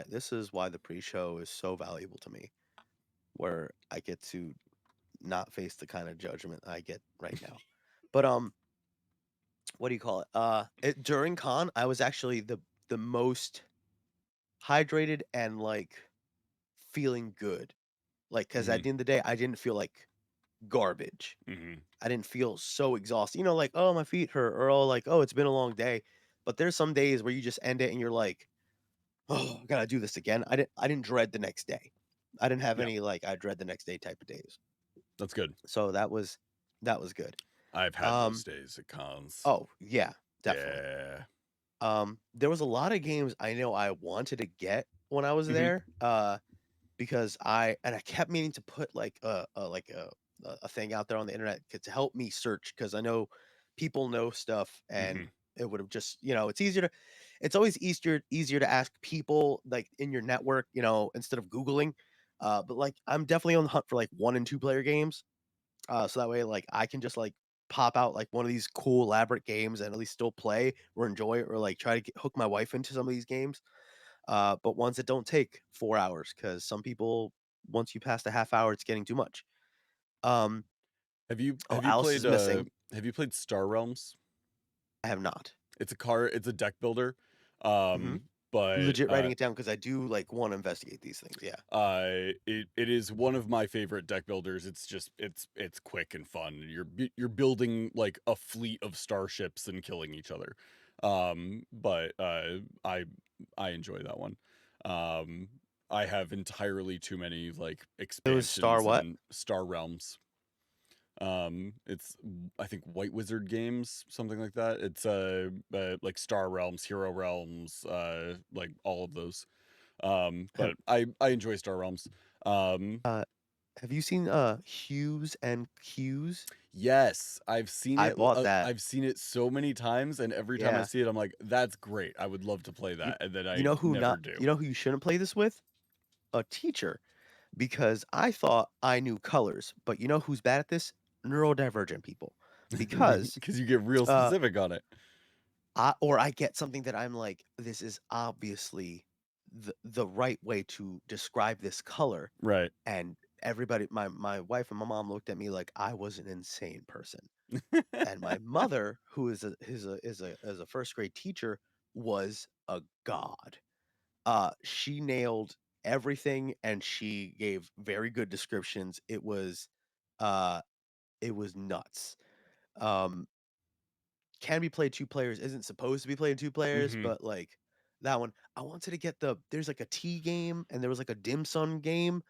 This is why the pre-show is so valuable to me, where I get to not face the kind of judgment I get right now. But what do you call it? During con, I was actually the most hydrated and like feeling good. Like, cause at Hmm. the end of the day, I didn't feel like garbage. Hmm. I didn't feel so exhausted. You know, like, oh, my feet hurt, or oh, like, oh, it's been a long day. But there's some days where you just end it and you're like, oh, I gotta do this again. I didn't dread the next day. I didn't have Yeah, any like I dread the next day type of days. that's good. So that was good. I've had those Um, days at cons. oh yeah, definitely. Yeah. There was a lot of games I know I wanted to get when I was Hmm. there. Because I kept meaning to put like a thing out there on the internet to help me search because I know people know stuff and Hmm. it would have just it's always easier to ask people like in your network, instead of Googling. But like I'm definitely on the hunt for like 1 and 2 player games. So that way like I can just like pop out like one of these cool elaborate games and at least still play or enjoy it or like try to hook my wife into some of these games, but ones that don't take 4 hours because some people, once you pass the half hour, it's getting too much. Um, oh, Alice is missing. Have you played Star Realms? I have not. It's a deck builder. Mhm. But Legit writing it down because I do, like, wanna investigate these things, yeah. it is one of my favorite deck builders. It's just it's quick and fun. You're building like a fleet of starships and killing each other. But I enjoy that one. Um, I have entirely too many like It was Star expansions what? and Star Realms. It's I think White Wizard Games, something like that. It's like Star Realms, Hero Realms, like all of those. Have But I enjoy Star Realms. Um, uh, have you seen, Hues and Cues? yes, I've seen I it. bought that. I've seen it so many times, and every time I Yeah. see it, I'm like, "That's great. I would love to play You that," and then you I know who never not do. you know who you shouldn't play this with? A teacher, because I thought I knew colors, but you know who's bad at this? Neurodivergent people. Because, Because you get real uh specific on it. I get something that I'm like, this is obviously the right way to describe this color, Right. and everybody, my wife and my mom looked at me like I was an insane person. And my mother, who is a first grade teacher, was a god. She nailed everything and she gave very good descriptions. Uh it was nuts. Um can be played 2 players, isn't supposed to be played 2 players, Mhm. but, like, that one I wanted to get there's, like, a tea game, and there was, like, a dim sum game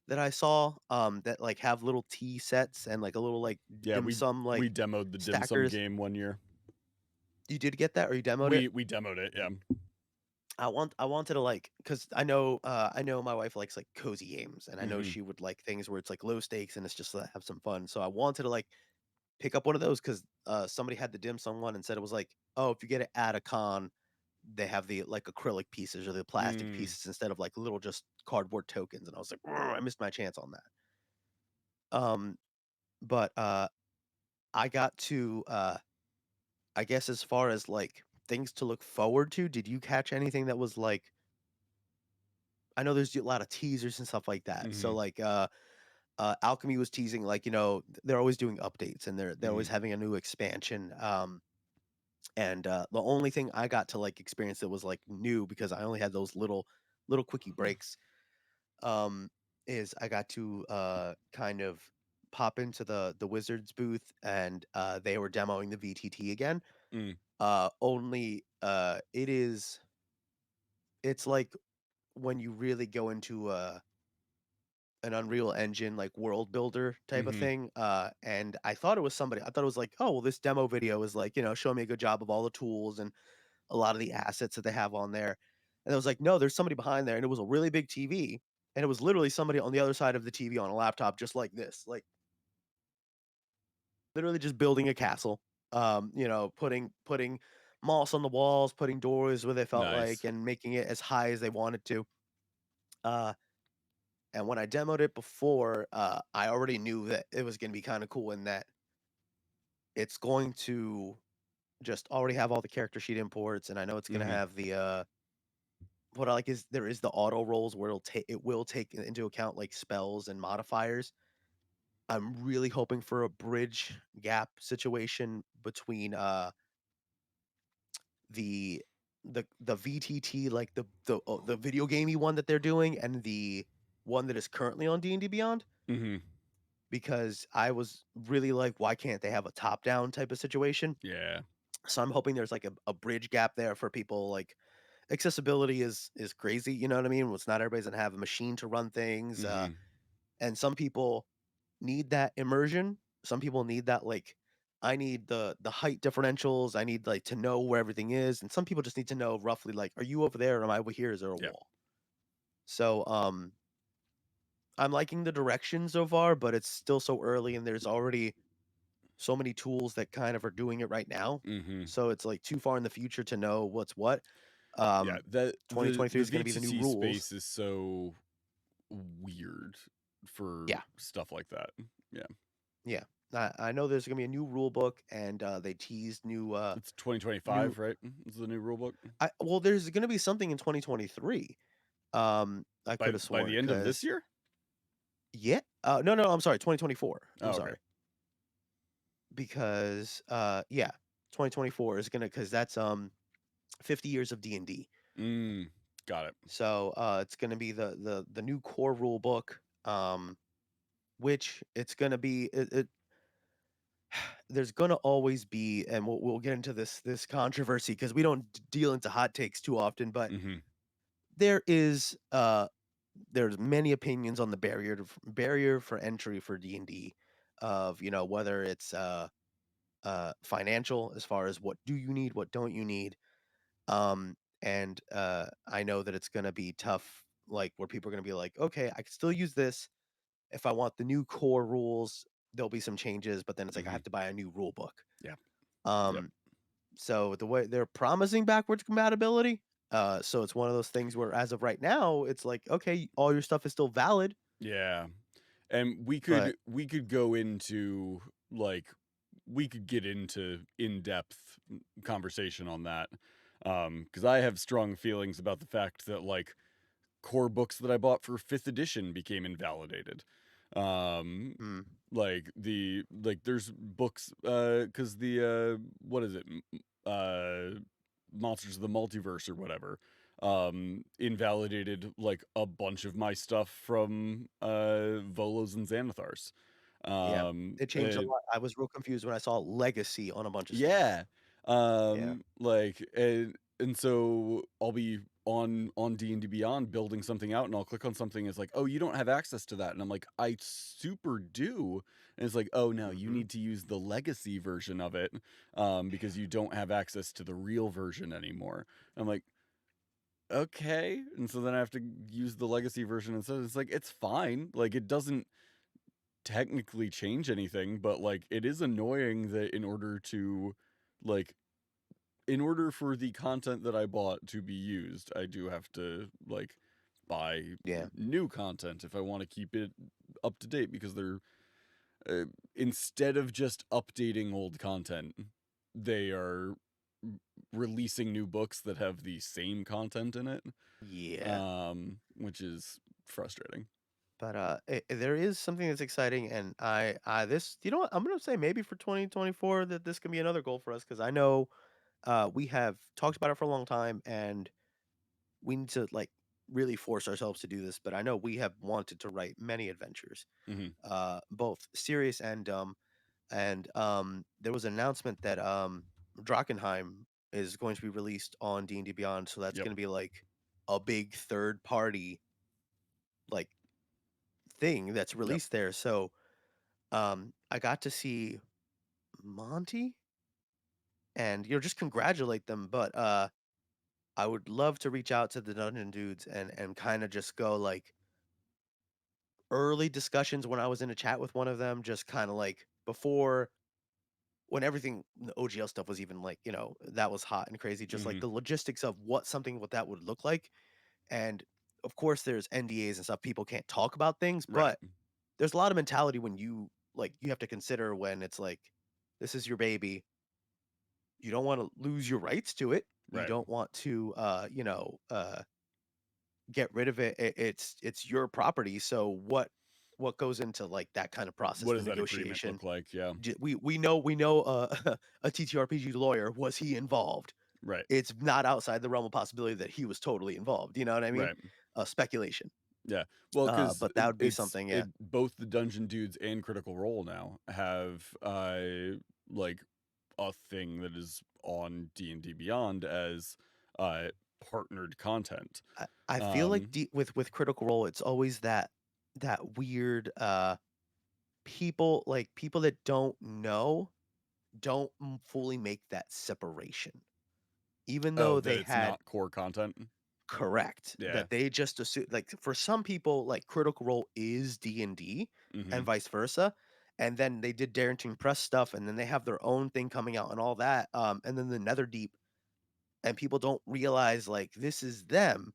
that I saw, that, like, have little tea sets and, like, a little, like, Yeah, dim sum, we like, demoed the dim sum stackers. game one year. You did get that or you demoed it? We demoed it, yeah. I wanted to, like, cause I know my wife likes, like, cozy games, and I know Mhm. she would like things where it's, like, low stakes and it's just to have some fun, so I wanted to, like, pick up one of those 'cause, somebody had the dim sum one and said it was like, "Oh, if you get it at a con, they have the, like, acrylic pieces or the plastic Mm. pieces instead of, like, little just cardboard tokens," and I was like, "Ugh, I missed my chance on that." Um, but, I got to, I guess as far as, like, things to look forward to, did you catch anything that was, like I know there's a lot of teasers and stuff like that, so, Mhm. like, Alchemy was teasing, like, they're always doing updates and they're always Mhm. having a new expansion, and, the only thing I got to, like, experience that was, like, new because I only had those little quickie breaks, um, is I got to, kind of pop into the Wizards booth and, they were demoing the VTT again. Mm. Only, it's like when you really go into, an Unreal Engine, like, world builder type of Mhm. thing, and I thought it was like, "Oh, well, this demo video is, like, showing me a good job of all the tools and a lot of the assets that they have on there." And it was like, "No, there's somebody behind there," and it was a really big TV, and it was literally somebody on the other side of the TV on a laptop just like this, like, literally just building a castle, putting moss on the walls, putting doors where they felt like, Nice. and making it as high as they wanted to. Uh, and when I demoed it before, I already knew that it was gonna be kinda cool in that it's going to just already have all the character sheet imports, and I know it's gonna Mhm. have what I like is there is the auto rolls where it will take into account, like, spells and modifiers. I'm really hoping for a bridge gap situation between, the the VTT, like, the video gamey one that they're doing and the one that is currently on D&D Beyond, Mhm. because I was really like, "Why can't they have a top-down type of situation?" Yeah. So I'm hoping there's, like, a bridge gap there for people, like accessibility is crazy, you know what I mean? It's not everybody's gonna have a machine to run things, Mhm. and some people need that immersion. Some people need that, like, I need the height differentials, I need, like, to know where everything is, and some people just need to know roughly, like, "Are you over there? Or am I over here? Is there a Yeah. wall?" So, I'm liking the direction so far, but it's still so early, and there's already so many tools that kind of are doing it right now. Mhm. So it's, like, too far in the future to know what's what. Yeah, 2023 the is gonna be the new VTT rules. space is so weird for Yeah. stuff like that. Yeah. Yeah. I know there's gonna be a new rule book, and, they teased It's new 2025, right? Is the new rule book? there's gonna be something in 2023. I By coulda by sworn, the end of this 'cause year? yeah, no, no, I'm sorry, 2024. I'm Oh, okay. sorry. Because, yeah, 2024 is gonna, cause that's, 50 years of D&D. Mm, got it. So, it's gonna be the new core rule book, which it's gonna be there's gonna always be, and we'll get into this controversy because we don't deal into hot takes too often, but Mhm. there is there's many opinions on the barrier for entry for D&D, of whether it's financial, as far as what do you need, what don't you need, and I know that it's gonna be tough, like where people are gonna be like, okay, I can still use this if I want the new core rules. There'll be some changes, but then it's like I Mhm. have to buy a new rule book. Yeah. Yep. Um, So the way they're promising backwards compatibility, so it's one of those things where as of right now, it's like, okay, all your stuff is still valid, Yeah. And but we could go into, like we could get into in-depth conversation on that. Because I have strong feelings about the fact that, like, core books that I bought for 5th edition became invalidated. Um, Mm. like there's books, because what is it? Monsters of the Multiverse or whatever, invalidated like a bunch of my stuff from Volos and Xanathars. Yeah, Um, it changed a uh, lot. I was real confused when I saw legacy on a bunch of stuff. yeah. Yeah. Like and so I'll be on D&D Beyond building something out and I'll click on something, it's like, "Oh, you don't have access to that." And I'm like, "I super do." And it's like, "Oh, no, you Mhm. need to use the legacy version of it because you don't have access to the real version anymore." I'm like, "Okay." And so then I have to use the legacy version instead. It's like, it's fine. Like it doesn't technically change anything, but like it is annoying that like in order for the content that I bought to be used, I do have to like buy Yeah. new content if I want to keep it up to date because they're uh, instead of just updating old content, they are releasing new books that have the same content in it, Yeah. which is frustrating. But, there is something that's exciting, and I this you know what? I'm gonna say maybe for 2024 that this can be another goal for us because I know, we have talked about it for a long time, and we need to, like, really force ourselves to do this, but I know we have wanted to write many adventures, Hmm. both serious and dumb, and, there was an announcement that, Drakkenheim is going to be released on D&D Beyond, so that's Yep. gonna be, like, a big third party, like, thing that's Yep. released there, so, I got to see Monty and, just congratulate them, but, I would love to reach out to the Dungeon dudes and kinda just go, like, early discussions when I was in a chat with one of them, just kinda, like, before when everything the OGL stuff was even, like, that was hot and crazy, just, like, Hmm. the logistics of what something what that would look like, and, of course, there's NDAs and stuff, people can't talk about things, Right. but there's a lot of mentality when you have to consider when it's like, this is your baby. You don't wanna lose your rights to it. You Right. don't want to, get rid of it. It's your property, so what goes into, like, that kind of process, What the does that agreement negotiation? look like? Yeah. We know, a TTRPG lawyer, was he involved? Right. It's not outside the realm of possibility that he was totally involved, you know what I mean? Right. Speculation. Yeah. Well, because But that would be something, yeah. both the Dungeon Dudes and Critical Role now have like a thing that is on D&D Beyond as uh partnered content. I feel like Um with Critical Role, it's always that weird, people that don't know, don't fully make that separation. Even oh, though that they it's had not core content. correct, Yeah. that they just assume like, for some people, like, Critical Role is D&D and Mhm. vice versa, and then they did Darrington Press stuff, and then they have their own thing coming out and all that, and then the Netherdeep, and people don't realize, like, this is them.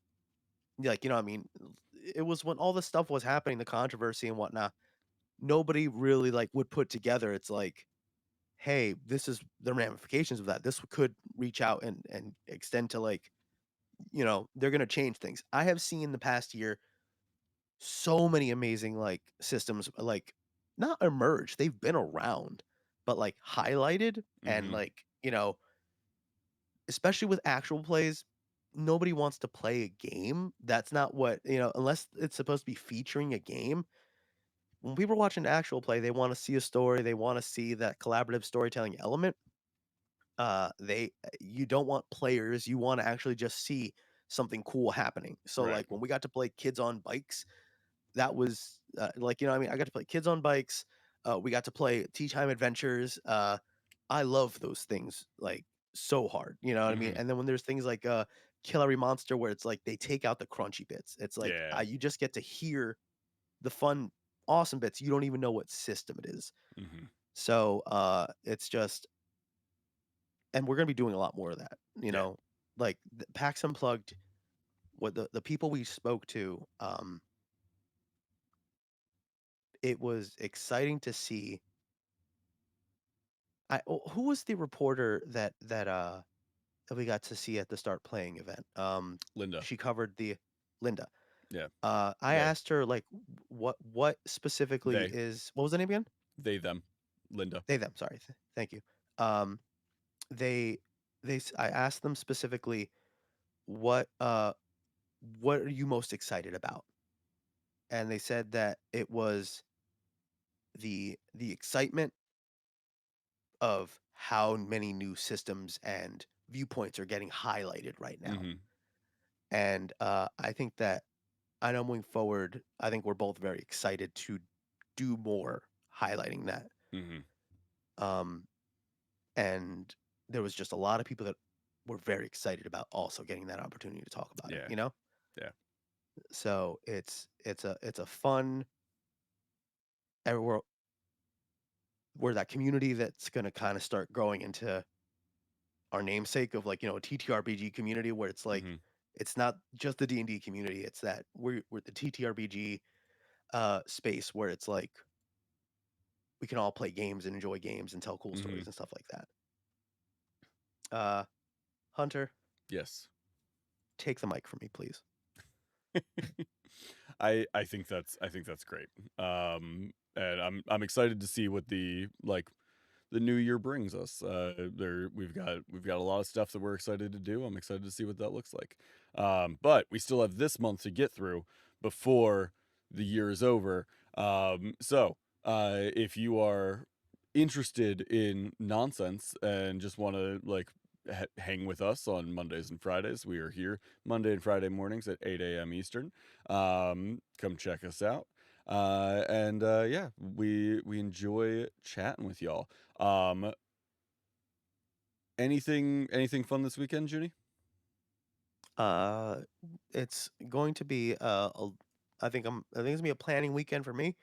Like, what I mean? It was when all this stuff was happening, the controversy and whatnot, nobody really, like, would put together, it's like, "Hey, this is the ramifications of that." This could reach out and extend to, like, they're gonna change things. I have seen the past year so many amazing, like, systems, like, not emerge, they've been around, but, like, highlighted and, Mhm. like, especially with actual plays, nobody wants to play a game. That's not what unless it's supposed to be featuring a game. When people are watching actual play, they wanna see a story, they wanna see that collaborative storytelling element. You don't want players, you wanna actually just see something cool happening. So, Right. like, when we got to play Kids on Bikes, that was, like, what I mean? I got to play Kids on Bikes, we got to play Tea Time Adventures, I love those things, like, so hard, you know what I mean? Mhm. And then when there's things like, Killery Monster where it's like they take out the crunchy bits, it's like, Yeah. you just get to hear the fun, awesome bits, you don't even know what system it is. Mhm. So, it's just and we're gonna be doing a lot more of that, Yeah. like, the PAX Unplugged, what the people we spoke to, it was exciting to see. Who was the reporter that we got to see at the Start Playing event? Linda. She covered the Linda. Yeah. I They. asked her like what specifically They. is what was the name again? They, them. Linda. They them. Sorry. Thank you. Um, they I asked them specifically what uh what are you most excited about, and they said that it was the excitement of how many new systems and viewpoints are getting highlighted right now. Mhm. And I think that I know moving forward, I think we're both very excited to do more highlighting that. Mhm. Um, and there was just a lot of people that were very excited about also getting that opportunity to talk about it, Yeah. you know? Yeah. So it's a fun we're that community that's gonna kinda start growing into our namesake of, like, a TTRPG community where it's like, Mhm. it's not just the D&D community, it's that we're the TTRPG, space where it's like, we can all play games and enjoy games and tell cool stories Mhm. and stuff like that. Uh, Hunter, Yes. take the mic from me, please. I think that's great. And I'm excited to see what the new year brings us. There we've got a lot of stuff that we're excited to do. I'm excited to see what that looks like. But we still have this month to get through before the year is over. If you are interested in nonsense and just want to hang with us on Mondays and Fridays, we are here Monday and Friday mornings at 8 a.m. Eastern. Come check us out. Yeah, we enjoy chatting with y'all. Um, anything fun this weekend, Junie? Uh, it's going to be, I think it's gonna be a planning weekend for me.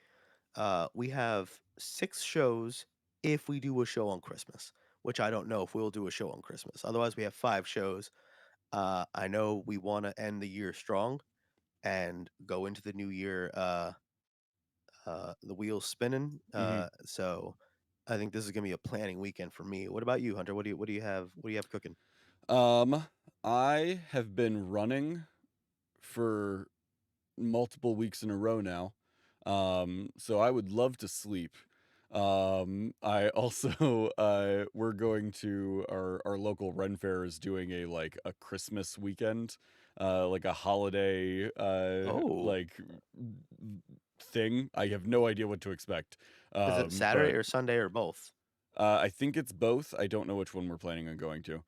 We have 6 shows if we do a show on Christmas, which I don't know if we'll do a show on Christmas. Otherwise, we have 5 shows. I know we wanna end the year strong and go into the new year, the wheels spinning. Hmm. So I think this is gonna be a planning weekend for me. What about you, Hunter? What do you have cooking? Um, I have been running for multiple weeks in a row now. So I would love to sleep. I also we're going to our local Ren Fair is doing a Christmas weekend, like a holiday Oh, thing. I have no idea what to expect. is it Saturday But or Sunday or both? I think it's both. I don't know which one we're planning on going to.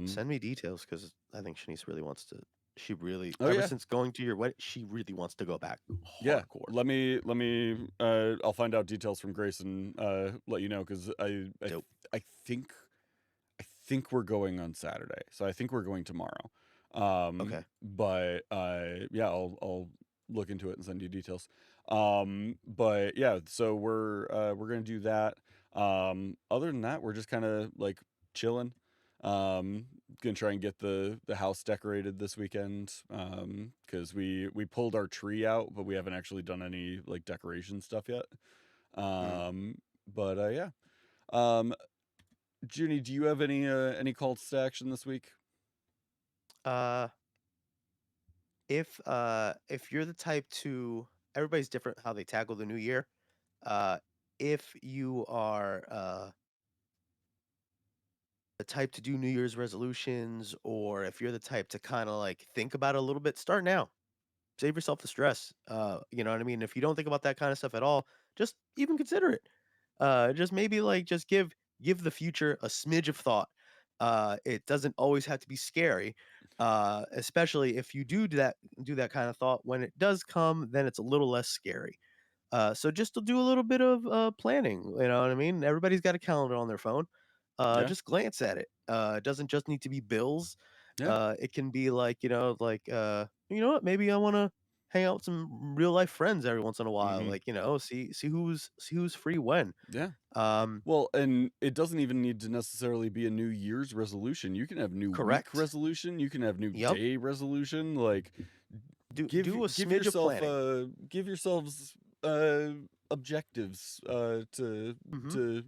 Send me details because I think Shanice really wants to. She really, Oh ever yeah, since going to your wedding, she really wants to go back yeah. hardcore. Let me I'll find out details from Grace and let you know because Dope. I think I think we're going on Saturday. So I think we're going tomorrow. Okay. But yeah, I'll look into it and send you details. But yeah, so we're gonna do that. Other than that, we're just kind of like chilling. Um, gonna try and get the house decorated this weekend. Because we pulled our tree out, but we haven't actually done any like decoration stuff yet. Mm. Um, but yeah. Um, Junie, do you have any calls to action this week? Uh, if you're the type to, everybody's different how they tackle the new year. Uh, if you are the type to do New Year's resolutions, or if you're the type to kind of like think about it a little bit, start now. Save yourself the stress. You know what I mean? If you don't think about that kind of stuff at all, just even consider it. Just maybe like just give the future a smidge of thought. It doesn't always have to be scary. Especially if you do that kind of thought when it does come, then it's a little less scary. So just to do a little bit of planning, you know what I mean? Everybody's got a calendar on their phone. Yeah, Just glance at it. It doesn't just need to be bills. yeah. It can be like, you know what? Maybe I want to hang out with some real life friends every once in a while. Mm-hmm. Like, see who's free when. Yeah. Um, Well, and it doesn't even need to necessarily be a New Year's resolution. You can have new week correct. resolution. You can have new Yep. day resolution. Like Do a smidge of planning. give yourselves uh objectives Hmm. to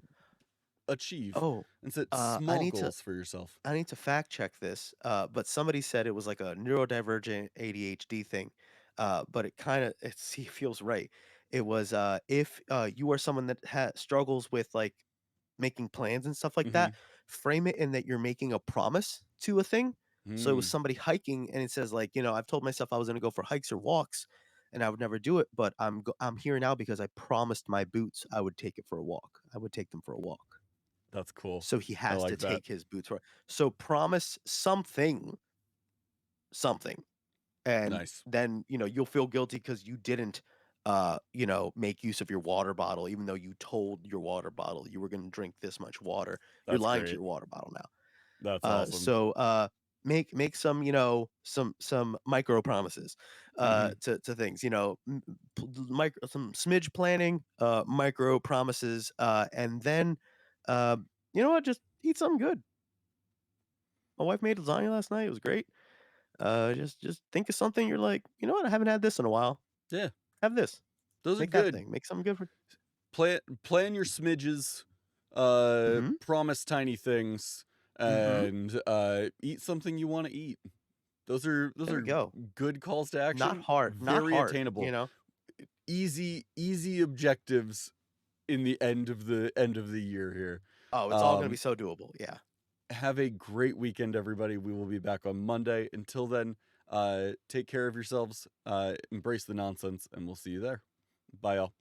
achieve Oh, and set uh, I small need to goals for yourself. I need to fact check this. But somebody said it was like a neurodivergent ADHD thing. but it kind of he feels right. It was if you are someone that struggles with like making plans and stuff like that, Mhm. frame it in that you're making a promise to a thing. So it was Mm, somebody hiking, and it says like, I've told myself I was going to go for hikes or walks, and I would never do it, but I'm here now because I promised my boots I would take it for a walk. I would take them for a walk. that's cool. So he I has to like that. take his boots for. So promise something, and Nice. then you'll feel guilty because you didn't make use of your water bottle even though you told your water bottle you were going to drink this much water. You're That's lying to great. your water bottle now. That's awesome. So make some some micro promises Mhm. to things, micro some smidge planning, micro promises, and then you know what, just eat something good. My wife made lasagna last night. It was great. Just think of something you're like, you know what, I haven't had this in a while. Yeah, Have this. those are Make that good. thing. Make something good for. Plan your smidges, Mhm. promise tiny things, Mhm. and eat something you want to eat. Those There we are go. good calls to Not action, hard, not very hard, attainable. Easy objectives in the end of the year here. Oh, it's all gonna be Um so doable, yeah. have a great weekend, everybody. We will be back on Monday. Until then, take care of yourselves, embrace the nonsense, and we'll see you there. Bye, y'all.